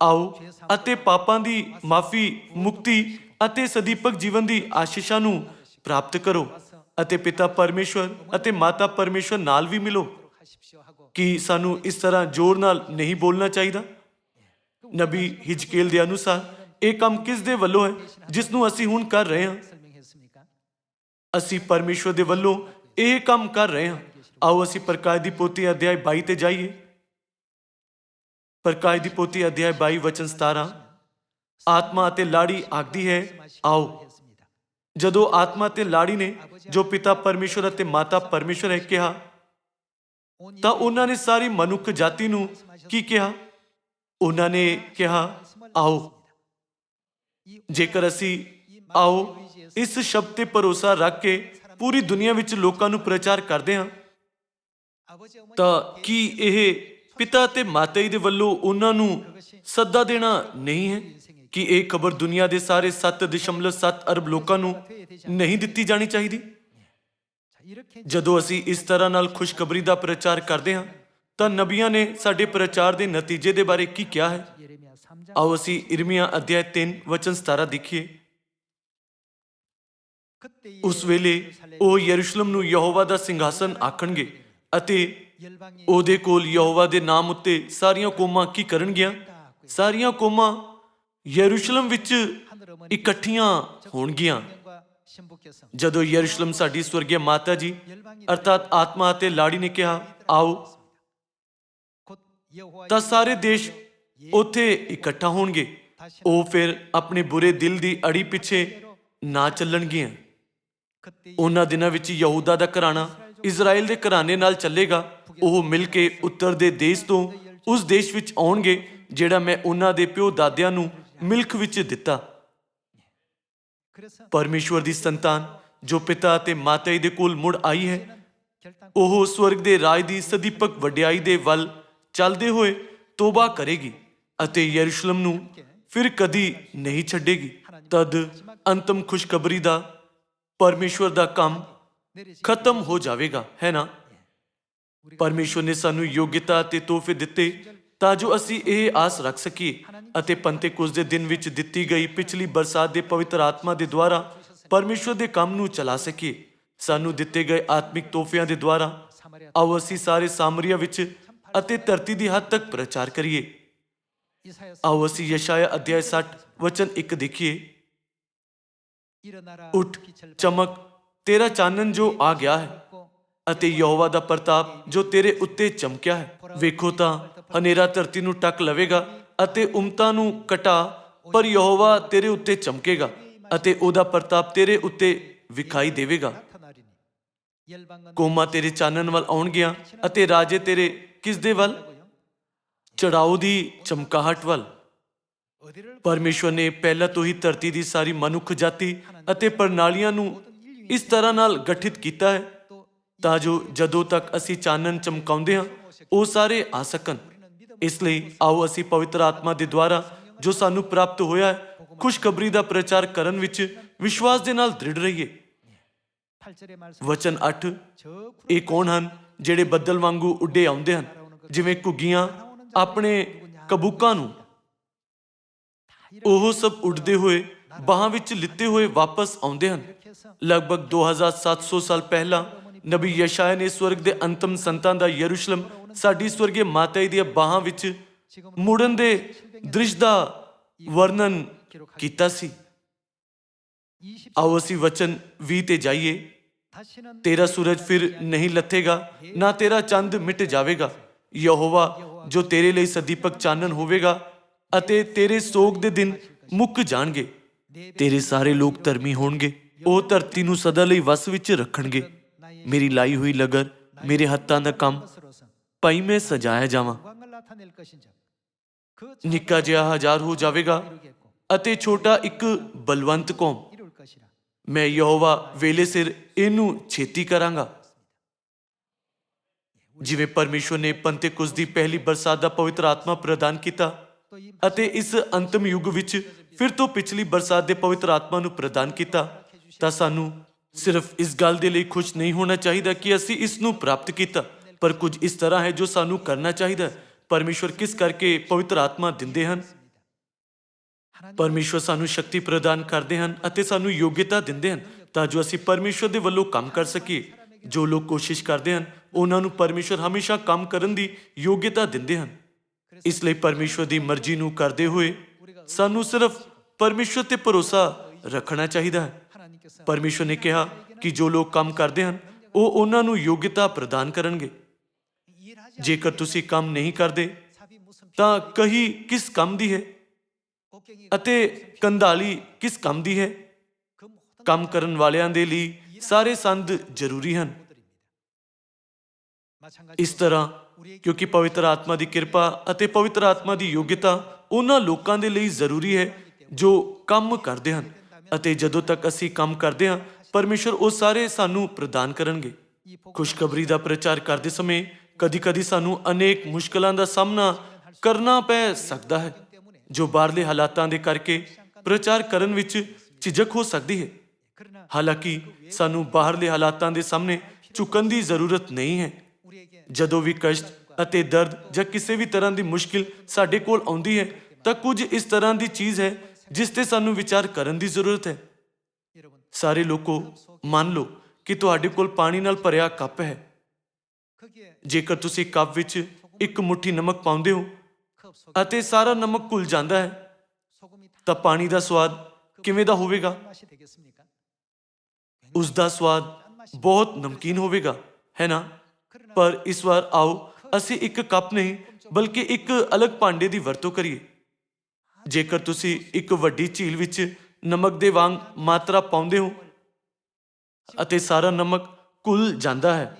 A: ਆਓ ਅਤੇ ਪਾਪਾਂ ਦੀ ਮਾਫੀ, ਮੁਕਤੀ ਅਤੇ ਸਦੀਪਕ ਜੀਵਨ ਦੀ ਆਸ਼ੀਸ਼ਾਂ ਨੂੰ ਪ੍ਰਾਪਤ ਕਰੋ ਅਤੇ ਪਿਤਾ ਪਰਮੇਸ਼ਵਰ ਅਤੇ ਮਾਤਾ ਪਰਮੇਸ਼ਵਰ ਨਾਲ ਵੀ ਮਿਲੋ। ਕਿ ਸਾਨੂੰ ਇਸ ਤਰ੍ਹਾਂ ਜ਼ੋਰ ਨਾਲ ਨਹੀਂ ਬੋਲਣਾ ਚਾਹੀਦਾ। ਨਬੀ ਹਿਜਕੇਲ ਦੇ ਅਨੁਸਾਰ ਇਹ ਕੰਮ ਕਿਸ ਦੇ ਵੱਲੋਂ ਹੈ ਜਿਸ ਨੂੰ ਅਸੀਂ ਹੁਣ ਕਰ ਰਹੇ ਹਾਂ? ਅਸੀਂ ਪਰਮੇਸ਼ਵਰ ਦੇ ਵੱਲੋਂ ਇਹ ਕੰਮ ਕਰ ਰਹੇ ਹਾਂ। ਆਓ ਅਸੀਂ ਪ੍ਰਕਾਸ਼ ਦੀ ਪੋਥੀ ਅਧਿਆਇ 22 ਤੇ ਜਾਈਏ। ਪ੍ਰਕਾਸ਼ ਦੀ ਪੋਥੀ ਅਧਿਆਇ 22 ਵਚਨ 17। ਆਤਮਾ ਅਤੇ ਲਾੜੀ ਆਖਦੀ ਹੈ ਆਓ। ਜਦੋਂ ਆਤਮਾ ਤੇ ਲਾੜੀ ਨੇ, ਜੋ ਪਿਤਾ ਪਰਮੇਸ਼ਵਰ ਅਤੇ ਮਾਤਾ ਪਰਮੇਸ਼ਵਰ ਹੈ, ਕਿਹਾ, ਤਾਂ ਉਹਨਾਂ ਨੇ ਸਾਰੀ ਮਨੁੱਖ ਜਾਤੀ ਨੂੰ ਕੀ ਕਿਹਾ? ਉਹਨਾਂ ਨੇ ਕਿਹਾ ਆਓ। ਜੇਕਰ ਅਸੀਂ ਆਓ ਇਸ ਸ਼ਬਦ ਤੇ ਭਰੋਸਾ ਰੱਖ ਕੇ ਪੂਰੀ ਦੁਨੀਆ ਵਿੱਚ ਲੋਕਾਂ ਨੂੰ ਪ੍ਰਚਾਰ ਕਰਦੇ ਹਾਂ, ਤਾਂ ਕੀ ਇਹ ਪਿਤਾ ਤੇ ਮਾਤਾ ਜੀ ਦੇ ਵੱਲੋਂ ਉਹਨਾਂ ਨੂੰ ਸੱਦਾ ਦੇਣਾ ਨਹੀਂ ਹੈ ਕਿ ਇਹ ਖਬਰ ਦੁਨੀਆ ਦੇ ਸਾਰੇ 7.7 ਅਰਬ ਲੋਕਾਂ ਨੂੰ ਨਹੀਂ ਦਿੱਤੀ ਜਾਣੀ ਚਾਹੀਦੀ? ਜਦੋਂ ਅਸੀਂ ਇਸ ਤਰ੍ਹਾਂ ਨਾਲ ਖੁਸ਼ਖਬਰੀ ਦਾ ਪ੍ਰਚਾਰ ਕਰਦੇ ਹਾਂ, ਤਾਂ ਨਬੀਆਂ ਨੇ ਸਾਡੇ ਪ੍ਰਚਾਰ ਦੇ ਨਤੀਜੇ ਦੇ ਬਾਰੇ ਕੀ ਕਿਹਾ ਹੈ? ਆਓ ਅਸੀਂ ਇਰਮੀਆ ਅਧਿਆਇ 3 ਵਚਨ 17 ਦੇਖੀਏ। ਉਸ ਵੇਲੇ ਉਹ ਯਰੂਸ਼ਲਮ ਨੂੰ ਯਹੋਵਾ ਦਾ ਸਿੰਘਾਸਨ ਆਖਣਗੇ ਅਤੇ ਉਹਦੇ ਕੋਲ ਯਹੋਵਾ ਦੇ ਨਾਮ ਉੱਤੇ ਸਾਰੀਆਂ ਕੌਮਾਂ ਕੀ ਕਰਨਗੀਆਂ? ਸਾਰੀਆਂ ਕੌਮਾਂ ਯਰੂਸ਼ਲਮ ਵਿੱਚ ਇਕੱਠੀਆਂ ਹੋਣਗੀਆਂ। ਜਦੋਂ ਯਰੂਸ਼ਲਮ ਸਾਡੀ ਸਵਰਗੀ ਮਾਤਾ ਜੀ ਅਰਥਾਤ ਆਤਮਾ ਅਤੇ ਲਾੜੀ ਨੇ ਕਿਹਾ ਆਓ, ਤਾਂ ਸਾਰੇ ਦੇਸ਼ ਉੱਥੇ ਇਕੱਠਾ ਹੋਣਗੇ। ਉਹ ਫਿਰ ਆਪਣੇ ਬੁਰੇ ਦਿਲ ਦੀ ਅੜੀ ਪਿੱਛੇ ਨਾ ਚੱਲਣਗੀਆਂ। ਉਹਨਾਂ ਦਿਨਾਂ ਵਿੱਚ ਯਹੂਦਾ ਦਾ ਘਰਾਣਾ ਇਜ਼ਰਾਈਲ ਦੇ ਘਰਾਣੇ ਨਾਲ ਚੱਲੇਗਾ। ਉਹ ਮਿਲ ਕੇ ਉੱਤਰ ਦੇ ਦੇਸ਼ ਤੋਂ ਉਸ ਦੇਸ਼ ਵਿੱਚ ਆਉਣਗੇ ਜਿਹੜਾ ਮੈਂ ਉਹਨਾਂ ਦੇ ਪਿਓ ਦਾਦਿਆਂ ਨੂੰ ਮਿਲਖ ਵਿੱਚ ਦਿੱਤਾ। ਪਰਮੇਸ਼ਵਰ ਦੀ ਸੰਤਾਨ ਜੋ ਪਿਤਾ ਅਤੇ ਮਾਤਾ ਜੀ ਦੇ ਕੋਲ ਮੁੜ ਆਈ ਹੈ, ਉਹ ਸਵਰਗ ਦੇ ਰਾਜ ਦੀ ਸਦੀਪਕ ਵਡਿਆਈ ਦੇ ਵੱਲ ਚੱਲਦੇ ਹੋਏ ਤੋਬਾ ਕਰੇਗੀ ਅਤੇ ਯਰੂਸ਼ਲਮ ਨੂੰ ਫਿਰ ਕਦੀ ਨਹੀਂ ਛੱਡੇਗੀ। ਤਦ ਅੰਤਮ ਖੁਸ਼ਖਬਰੀ ਦਾ ਪਰਮੇਸ਼ਵਰ ਦਾ ਕੰਮ ਖਤਮ ਹੋ ਜਾਵੇਗਾ, ਹੈ ਨਾ? ਪਰਮੇਸ਼ਵਰ ਨੇ ਸਾਨੂੰ ਯੋਗਤਾ ਅਤੇ ਤੋਹਫੇ ਦਿੱਤੇ ਤਾਂ ਜੋ ਅਸੀਂ ਇਹ ਆਸ ਰੱਖ ਸਕੀਏ ਅਤੇ ਪੰਤੇਕੁਸਤ ਦੇ ਦਿਨ ਵਿੱਚ ਦਿੱਤੀ ਗਈ ਪਿਛਲੀ ਬਰਸਾਤ ਦੇ ਪਵਿੱਤਰ ਆਤਮਾ ਦੇ ਦੁਆਰਾ ਪਰਮੇਸ਼ਵਰ ਦੇ ਕੰਮ ਨੂੰ ਚਲਾ ਸਕੀਏ। ਸਾਨੂੰ ਦਿੱਤੇ ਗਏ ਆਤਮਿਕ ਤੋਹਫਿਆਂ ਦੇ ਦੁਆਰਾ ਆਓ ਅਸੀਂ ਸਾਰੇ ਸਾਮਰੀਆ ਵਿੱਚ ਅਤੇ ਧਰਤੀ ਦੀ ਹੱਦ ਤੱਕ ਪ੍ਰਚਾਰ ਕਰੀਏ। ਆਓ ਅਸੀਂ ਯਸ਼ਾਇਆ ਅਧਿਆਇ 60 ਵਚਨ 1 ਦੇਖੀਏ। ਉੱਠ, ਚਮਕ, ਤੇਰਾ ਚਾਨਣ ਜੋ ਆ ਗਿਆ ਹੈ ਅਤੇ ਯਹੋਵਾ ਦਾ ਪ੍ਰਤਾਪ ਜੋ ਤੇਰੇ ਉੱਤੇ ਚਮਕਿਆ ਹੈ। ਵੇਖੋ ਤਾਂ ਹਨੇਰਾ ਧਰਤੀ ਨੂੰ ਟੱਕ ਲਵੇਗਾ ਅਤੇ ਉਮਤਾਂ ਨੂੰ ਕਟਾ, ਪਰ ਯਹੋਵਾ ਤੇਰੇ ਉੱਤੇ ਚਮਕੇਗਾ ਅਤੇ ਉਹਦਾ ਪ੍ਰਤਾਪ ਤੇਰੇ ਉੱਤੇ ਵਿਖਾਈ ਦੇਵੇਗਾ। ਕੌਮਾਂ ਤੇਰੇ ਚਾਨਣ ਵੱਲ ਆਉਣਗੀਆਂ ਅਤੇ ਰਾਜੇ ਤੇਰੇ ਕਿਸ ਦੇ ਵੱਲ? ਚੜਾਓ ਦੀ ਚਮਕਾਹਟ ਵੱਲ। ਪਰਮੇਸ਼ਵਰ ਨੇ ਪਹਿਲਾਂ ਤੋਂ ਹੀ ਧਰਤੀ ਦੀ ਸਾਰੀ ਮਨੁੱਖ ਜਾਤੀ ਅਤੇ ਪ੍ਰਣਾਲੀਆਂ ਨੂੰ ਇਸ ਤਰ੍ਹਾਂ ਨਾਲ ਗਠਿਤ ਕੀਤਾ ਹੈ ਤਾਂ ਜੋ ਜਦੋਂ ਤੱਕ ਅਸੀਂ ਚਾਨਣ ਚਮਕਾਉਂਦੇ ਹਾਂ ਉਹ ਸਾਰੇ ਆ ਸਕਣ। ਇਸ ਲਈ ਆਓ ਅਸੀਂ ਪਵਿੱਤਰ ਆਤਮਾ ਦੇ ਦੁਆਰਾ ਜੋ ਸਾਨੂੰ ਪ੍ਰਾਪਤ ਹੋਇਆ ਹੈ ਖੁਸ਼ਖਬਰੀ ਦਾ ਪ੍ਰਚਾਰ ਕਰਨ ਵਿੱਚ ਵਿਸ਼ਵਾਸ ਦੇ ਨਾਲ ਦ੍ਰਿੜ ਰਹੀਏ। ਵਚਨ 8, ਇਹ ਕੌਣ ਹਨ ਜਿਹੜੇ ਬੱਦਲ ਵਾਂਗੂ ਉੱਡੇ ਆਉਂਦੇ ਹਨ, ਜਿਵੇਂ ਘੁੱਗੀਆਂ ਆਪਣੇ ਕਬੂਕਾਂ ਨੂੰ? ਉਹ ਸਭ ਉੱਡਦੇ ਹੋਏ ਬਾਹਾਂ ਵਿੱਚ ਲਿੱਤੇ ਹੋਏ ਵਾਪਸ ਆਉਂਦੇ ਹਨ। ਲਗਭਗ 2700 ਸਾਲ ਪਹਿਲਾਂ ਨਬੀ ਯਸ਼ਾਇਆ ਨੇ ਸਵਰਗ ਦੇ ਅੰਤਮ ਸੰਤਾਂ ਦਾ ਯਰੂਸ਼ਲਮ ਸਾਡੀ ਸਵਰਗੀ ਮਾਤਾ ਜੀ ਦੀਆਂ ਬਾਹਾਂ ਵਿੱਚ ਮੁੜਨ ਦੇ ਦ੍ਰਿਸ਼ ਦਾ ਵਰਣਨ ਕੀਤਾ ਸੀ। ਆਓ ਅਸੀਂ ਵਚਨ 20 ਤੇ ਜਾਈਏ। ਤੇਰਾ ਸੂਰਜ ਫਿਰ ਨਹੀਂ ਲੱਥੇਗਾ, ਨਾ ਤੇਰਾ ਚੰਦ ਮਿਟ ਜਾਵੇਗਾ। ਯਹੋਵਾ ਜੋ ਤੇਰੇ ਲਈ ਸਦੀਪਕ ਚਾਨਣ ਹੋਵੇਗਾ ਅਤੇ ਤੇਰੇ ਸੋਗ ਦੇ ਦਿਨ ਮੁੱਕ ਜਾਣਗੇ। ਤੇਰੇ ਸਾਰੇ ਲੋਕ ਧਰਮੀ ਹੋਣਗੇ, ਉਹ ਧਰਤੀ ਨੂੰ ਸਦਾ ਲਈ ਵਸ ਵਿੱਚ ਰੱਖਣਗੇ। ਮੇਰੀ ਲਾਈ ਹੋਈ ਲਗਰ, ਮੇਰੇ ਹੱਥਾਂ ਦਾ ਕੰਮ, ਭਾਈ ਮੈਂ ਸਜਾਇਆ ਜਾਵਾਂ। ਨਿੱਕਾ ਜਿਹਾ ਹਜ਼ਾਰ ਹੋ ਜਾਵੇਗਾ ਅਤੇ ਛੋਟਾ ਇੱਕ ਬਲਵੰਤ ਕੌਮ। ਮੈਂ ਯਹੋਵਾ ਵੇਲੇ ਸਿਰ ਇਹਨੂੰ ਛੇਤੀ ਕਰਾਂਗਾ। ਜਿਵੇਂ ਪਰਮੇਸ਼ਵਰ ਨੇ ਪੰਤੇਕੁਸਤ ਦੀ ਪਹਿਲੀ ਬਰਸਾਤ ਦਾ ਪਵਿੱਤਰ ਆਤਮਾ ਪ੍ਰਦਾਨ ਕੀਤਾ ਅਤੇ ਇਸ ਅੰਤਮ ਯੁੱਗ ਵਿੱਚ ਫਿਰ ਤੋਂ ਪਿਛਲੀ ਬਰਸਾਤ ਦੇ ਪਵਿੱਤਰ ਆਤਮਾ ਨੂੰ ਪ੍ਰਦਾਨ ਕੀਤਾ, ਤਾਂ ਸਾਨੂੰ ਸਿਰਫ ਇਸ ਗੱਲ ਦੇ ਲਈ ਖੁਸ਼ ਨਹੀਂ ਹੋਣਾ ਚਾਹੀਦਾ ਕਿ ਅਸੀਂ ਇਸ ਨੂੰ ਪ੍ਰਾਪਤ ਕੀਤਾ, ਪਰ ਕੁਝ ਇਸ ਤਰ੍ਹਾਂ ਹੈ ਜੋ ਸਾਨੂੰ ਕਰਨਾ ਚਾਹੀਦਾ। ਪਰਮੇਸ਼ਵਰ ਕਿਸ ਕਰਕੇ ਪਵਿੱਤਰ ਆਤਮਾ ਦਿੰਦੇ ਹਨ? ਪਰਮੇਸ਼ਵਰ ਸਾਨੂੰ ਸ਼ਕਤੀ ਪ੍ਰਦਾਨ ਕਰਦੇ ਹਨ ਅਤੇ ਸਾਨੂੰ ਯੋਗਤਾ ਦਿੰਦੇ ਹਨ ਤਾਂ ਜੋ ਅਸੀਂ ਪਰਮੇਸ਼ਵਰ ਦੇ ਵੱਲੋਂ ਕੰਮ ਕਰ ਸਕੀਏ। ਜੋ ਲੋਕ ਕੋਸ਼ਿਸ਼ ਕਰਦੇ ਹਨ ਉਹਨਾਂ ਨੂੰ ਪਰਮੇਸ਼ਵਰ ਹਮੇਸ਼ਾ ਕੰਮ ਕਰਨ ਦੀ ਯੋਗਤਾ ਦਿੰਦੇ ਹਨ। ਇਸ ਲਈ ਪਰਮੇਸ਼ਵਰ ਦੀ ਮਰਜ਼ੀ ਨੂੰ ਕਰਦੇ ਹੋਏ ਸਾਨੂੰ ਸਿਰਫ ਪਰਮੇਸ਼ਵਰ ਤੇ ਭਰੋਸਾ ਰੱਖਣਾ ਚਾਹੀਦਾ ਹੈ। ਪਰਮੇਸ਼ਵਰ ਨੇ ਕਿਹਾ ਕਿ ਜੋ ਲੋਕ ਕੰਮ ਕਰਦੇ ਹਨ ਉਹ ਉਹਨਾਂ ਨੂੰ ਯੋਗਤਾ ਪ੍ਰਦਾਨ ਕਰਨਗੇ। ਜੇਕਰ ਤੁਸੀਂ ਕੰਮ ਨਹੀਂ ਕਰਦੇ ਤਾਂ ਕਹੀ ਕਿਸ ਕੰਮ ਦੀ ਹੈ ਅਤੇ ਕੰਧਾਲੀ ਕਿਸ ਕੰਮ ਦੀ ਹੈ? ਕੰਮ ਕਰਨ ਵਾਲਿਆਂ ਦੇ ਲਈ ਸਾਰੇ ਸੰਦ ਜ਼ਰੂਰੀ ਹਨ। ਇਸ ਤਰ੍ਹਾਂ ਕਿਉਂਕਿ ਪਵਿੱਤਰ ਆਤਮਾ ਦੀ ਕਿਰਪਾ ਅਤੇ ਪਵਿੱਤਰ ਆਤਮਾ ਦੀ ਯੋਗਤਾ ਉਹਨਾਂ ਲੋਕਾਂ ਦੇ ਲਈ ਜ਼ਰੂਰੀ ਹੈ ਜੋ ਕੰਮ ਕਰਦੇ ਹਨ, ਅਤੇ ਜਦੋਂ ਤੱਕ ਅਸੀਂ ਕੰਮ ਕਰਦੇ ਹਾਂ ਪਰਮੇਸ਼ਵਰ ਉਹ ਸਾਰੇ ਸਾਨੂੰ ਪ੍ਰਦਾਨ ਕਰਨਗੇ। ਖੁਸ਼ਖਬਰੀ ਦਾ ਪ੍ਰਚਾਰ ਕਰਦੇ ਸਮੇਂ ਕਦੀ-ਕਦੀ ਸਾਨੂੰ ਅਨੇਕ ਮੁਸ਼ਕਲਾਂ ਦਾ ਸਾਹਮਣਾ ਕਰਨਾ ਪੈ ਸਕਦਾ ਹੈ, ਜੋ ਬਾਹਰਲੇ ਹਾਲਾਤਾਂ ਦੇ ਕਰਕੇ ਪ੍ਰਚਾਰ ਕਰਨ ਵਿੱਚ ਝਿਜਕ ਹੋ ਸਕਦੀ ਹੈ। ਹਾਲਾਂਕਿ ਸਾਨੂੰ ਬਾਹਰਲੇ ਹਾਲਾਤਾਂ ਦੇ ਸਾਹਮਣੇ ਝੁਕਣ ਦੀ ਜ਼ਰੂਰਤ ਨਹੀਂ ਹੈ। ਜਦੋਂ ਵੀ ਕਸ਼ਟ ਅਤੇ ਦਰਦ ਜਾਂ ਕਿਸੇ ਵੀ ਤਰ੍ਹਾਂ ਦੀ ਮੁਸ਼ਕਿਲ ਸਾਡੇ ਕੋਲ ਆਉਂਦੀ ਹੈ ਤਾਂ ਕੁਝ ਇਸ ਤਰ੍ਹਾਂ ਦੀ ਚੀਜ਼ ਹੈ ਜਿਸ ਤੇ ਸਾਨੂੰ ਵਿਚਾਰ ਕਰਨ ਦੀ ਜ਼ਰੂਰਤ ਹੈ। ਸਾਰੇ ਲੋਕੋ, ਮੰਨ ਲਓ ਕਿ ਤੁਹਾਡੇ ਕੋਲ ਪਾਣੀ ਨਾਲ ਭਰਿਆ ਕੱਪ ਹੈ। ਜੇਕਰ ਤੁਸੀਂ ਕੱਪ ਵਿੱਚ ਇੱਕ ਮੁੱਠੀ ਨਮਕ ਪਾਉਂਦੇ ਹੋ ਅਤੇ ਸਾਰਾ ਨਮਕ ਘੁਲ ਜਾਂਦਾ ਹੈ ਤਾਂ ਪਾਣੀ ਦਾ ਸਵਾਦ ਕਿਵੇਂ ਦਾ ਹੋਵੇਗਾ? ਉਸ ਦਾ ਸਵਾਦ ਬਹੁਤ ਨਮਕੀਨ ਹੋਵੇਗਾ, ਹੈ ਨਾ? ਪਰ ਇਸ ਵਾਰ ਆਓ ਅਸੀਂ ਇੱਕ ਕੱਪ ਨਹੀਂ ਬਲਕਿ ਇੱਕ ਅਲੱਗ ਭਾਂਡੇ ਦੀ ਵਰਤੋਂ ਕਰੀਏ। ਜੇਕਰ ਤੁਸੀਂ ਇੱਕ ਵੱਡੀ ਝੀਲ ਵਿੱਚ ਨਮਕ ਦੇ ਵਾਂਗ ਮਾਤਰਾ ਪਾਉਂਦੇ ਹੋ ਅਤੇ ਸਾਰਾ ਨਮਕ ਘੁਲ ਜਾਂਦਾ ਹੈ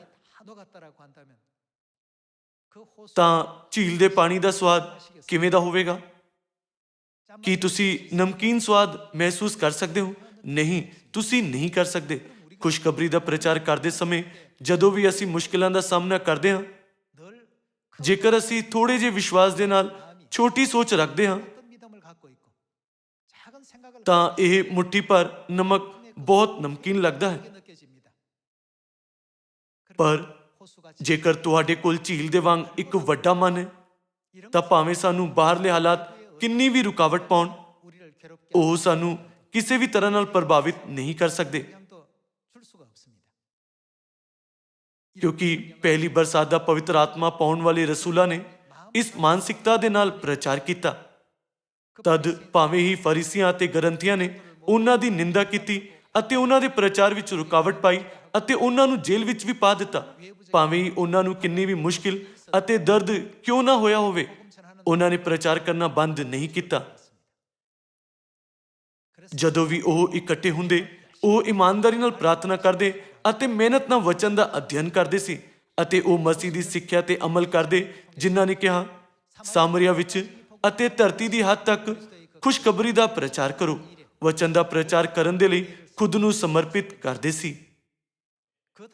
A: ਤਾਂ ਝੀਲ ਦੇ ਪਾਣੀ ਦਾ ਸਵਾਦ ਕਿਵੇਂ ਦਾ ਹੋਵੇਗਾ? ਕੀ ਤੁਸੀਂ ਨਮਕੀਨ ਸਵਾਦ ਮਹਿਸੂਸ ਕਰ ਸਕਦੇ ਹੋ? ਨਹੀਂ, ਤੁਸੀਂ ਨਹੀਂ ਕਰ ਸਕਦੇ। ਖੁਸ਼ਖਬਰੀ ਦਾ ਪ੍ਰਚਾਰ ਕਰਦੇ ਸਮੇਂ ਜਦੋਂ ਵੀ ਅਸੀਂ ਮੁਸ਼ਕਿਲਾਂ ਦਾ ਸਾਹਮਣਾ ਕਰਦੇ ਹਾਂ, ਜੇਕਰ ਅਸੀਂ ਥੋੜੇ ਜਿਹੇ ਵਿਸ਼ਵਾਸ ਦੇ ਨਾਲ ਛੋਟੀ ਸੋਚ ਰੱਖਦੇ ਹਾਂ ਤਾਂ ਇਹ ਮੁੱਠੀ ਭਰ ਨਮਕ ਬਹੁਤ ਨਮਕੀਨ ਲੱਗਦਾ ਹੈ। ਪਰ ਜੇਕਰ ਤੁਹਾਡੇ ਕੋਲ ਝੀਲ ਦੇ ਵਾਂਗ ਇੱਕ ਵੱਡਾ ਮਨ ਹੈ ਤਾਂ ਭਾਵੇਂ ਸਾਨੂੰ ਬਾਹਰਲੇ ਹਾਲਾਤ ਕਿੰਨੀ ਵੀ ਰੁਕਾਵਟ ਪਾਉਣ, ਉਹ ਸਾਨੂੰ ਕਿਸੇ ਵੀ ਤਰ੍ਹਾਂ ਨਾਲ ਪ੍ਰਭਾਵਿਤ ਨਹੀਂ ਕਰ ਸਕਦੇ, ਕਿਉਂਕਿ ਪਹਿਲੀ ਬਰਸਾਤ ਦਾ ਪਵਿੱਤਰ ਆਤਮਾ ਪਾਉਣ ਵਾਲੇ ਰਸੂਲਾਂ ਨੇ ਇਸ ਮਾਨਸਿਕਤਾ ਦੇ ਨਾਲ ਪ੍ਰਚਾਰ ਕੀਤਾ। ਤਦ ਭਾਵੇਂ ਹੀ ਫਰੀਸੀਆਂ ਅਤੇ ਗ੍ਰੰਥੀਆਂ ਨੇ ਉਹਨਾਂ ਦੀ ਨਿੰਦਾ ਕੀਤੀ ਅਤੇ ਉਹਨਾਂ ਦੇ ਪ੍ਰਚਾਰ ਵਿੱਚ ਰੁਕਾਵਟ ਪਾਈ ਅਤੇ ਉਹਨਾਂ ਨੂੰ ਜੇਲ੍ਹ ਵਿੱਚ ਵੀ ਪਾ ਦਿੱਤਾ, ਭਾਵੇਂ ਹੀ ਉਹਨਾਂ ਨੂੰ ਕਿੰਨੀ ਵੀ ਮੁਸ਼ਕਿਲ ਅਤੇ ਦਰਦ ਕਿਉਂ ਨਾ ਹੋਇਆ ਹੋਵੇ, ਉਹਨਾਂ ਨੇ ਪ੍ਰਚਾਰ ਕਰਨਾ ਬੰਦ ਨਹੀਂ ਕੀਤਾ। ਜਦੋਂ ਵੀ ਉਹ ਇਕੱਠੇ ਹੁੰਦੇ, ਉਹ ਇਮਾਨਦਾਰੀ ਨਾਲ ਪ੍ਰਾਰਥਨਾ ਕਰਦੇ ਅਤੇ ਮਿਹਨਤ ਨਾਲ ਵਚਨ ਦਾ ਅਧਿਐਨ ਕਰਦੇ ਸੀ ਅਤੇ ਉਹ ਮਸੀਹ ਦੀ ਸਿੱਖਿਆ ਤੇ ਅਮਲ ਕਰਦੇ ਜਿਨ੍ਹਾਂ ਨੇ ਕਿਹਾ, ਸਾਮਰੀਆ ਵਿੱਚ ਅਤੇ ਧਰਤੀ ਦੀ ਹੱਦ ਤੱਕ ਖੁਸ਼ਖਬਰੀ ਦਾ ਪ੍ਰਚਾਰ ਕਰੋ। ਵਚਨ ਦਾ ਪ੍ਰਚਾਰ ਕਰਨ ਦੇ ਲਈ ਖੁਦ ਨੂੰ ਸਮਰਪਿਤ ਕਰਦੇ ਸੀ।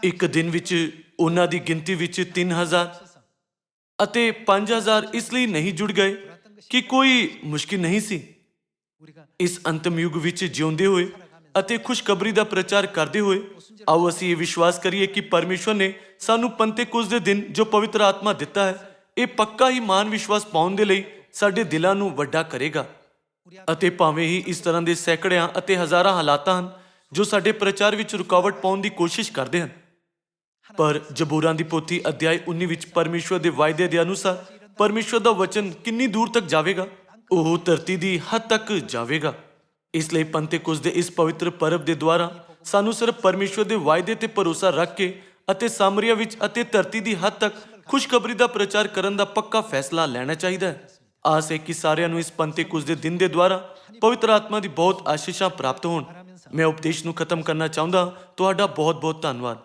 A: ਇੱਕ ਦਿਨ ਵਿੱਚ ਉਹਨਾਂ ਦੀ ਗਿਣਤੀ ਵਿੱਚ 3000 ਅਤੇ 5000 ਇਸ ਲਈ ਨਹੀਂ ਜੁੜ ਗਏ ਕਿ ਕੋਈ ਮੁਸ਼ਕਿਲ ਨਹੀਂ ਸੀ, ਇਸ ਅੰਤਮ ਯੁੱਗ ਵਿੱਚ ਜਿਉਂਦੇ ਹੋਏ ਅਤੇ ਖੁਸ਼ਖਬਰੀ ਦਾ ਪ੍ਰਚਾਰ ਕਰਦੇ ਹੋਏ ਆਓ ਅਸੀਂ ਇਹ ਵਿਸ਼ਵਾਸ ਕਰੀਏ ਕਿ ਪਰਮੇਸ਼ਵਰ ਨੇ ਸਾਨੂੰ ਪੰਤੇਕੁਸਤ ਦੇ ਦਿਨ ਜੋ ਪਵਿੱਤਰ ਆਤਮਾ ਦਿੱਤਾ ਹੈ, ਇਹ ਪੱਕਾ ਹੀ ਮਾਨ ਵਿਸ਼ਵਾਸ ਪਾਉਣ ਦੇ ਲਈ ਸਾਡੇ ਦਿਲਾਂ ਨੂੰ ਵੱਡਾ ਕਰੇਗਾ। ਅਤੇ ਭਾਵੇਂ ਹੀ ਇਸ ਤਰ੍ਹਾਂ ਦੇ ਸੈਂਕੜਿਆਂ ਅਤੇ ਹਜ਼ਾਰਾਂ ਹਾਲਾਤਾਂ ਹਨ ਜੋ ਸਾਡੇ ਪ੍ਰਚਾਰ ਵਿੱਚ ਰੁਕਾਵਟ ਪਾਉਣ ਦੀ ਕੋਸ਼ਿਸ਼ ਕਰਦੇ ਹਨ, ਪਰ ਜ਼ਬੂਰਾਂ ਦੀ ਪੋਥੀ ਅਧਿਆਇ 19 ਵਿੱਚ ਪਰਮੇਸ਼ਵਰ ਦੇ ਵਾਅਦੇ ਦੇ ਅਨੁਸਾਰ ਪਰਮੇਸ਼ਵਰ ਦਾ ਵਚਨ ਕਿੰਨੀ ਦੂਰ ਤੱਕ ਜਾਵੇਗਾ? ਉਹ ਧਰਤੀ ਦੀ ਹੱਦ ਤੱਕ ਜਾਵੇਗਾ। ਇਸ ਲਈ ਪੰਤੇਕੁਸਤ ਦੇ ਇਸ ਪਵਿੱਤਰ ਪਰਬ ਦੇ ਦੁਆਰਾ ਸਾਨੂੰ ਸਿਰਫ ਪਰਮੇਸ਼ਵਰ ਦੇ ਵਾਅਦੇ ਤੇ ਭਰੋਸਾ ਰੱਖ ਕੇ ਅਤੇ ਸਾਮਰੀਆ ਵਿੱਚ ਅਤੇ ਧਰਤੀ ਦੀ ਹੱਦ ਤੱਕ ਖੁਸ਼ਖਬਰੀ ਦਾ ਪ੍ਰਚਾਰ ਕਰਨ ਦਾ ਪੱਕਾ ਫੈਸਲਾ ਲੈਣਾ ਚਾਹੀਦਾ ਹੈ। ਆਸ ਹੈ ਕਿ ਸਾਰਿਆਂ ਨੂੰ ਇਸ ਪੰਤੇਕੁਸਤ ਦੇ ਦਿਨ ਦੇ ਦੁਆਰਾ ਪਵਿੱਤਰ ਆਤਮਾ ਦੀ ਬਹੁਤ ਆਸ਼ੀਸ਼ਾਂ ਪ੍ਰਾਪਤ ਹੋਣ। ਮੈਂ ਉਪਦੇਸ਼ ਨੂੰ ਖਤਮ ਕਰਨਾ ਚਾਹੁੰਦਾ। ਤੁਹਾਡਾ ਬਹੁਤ ਬਹੁਤ ਧੰਨਵਾਦ।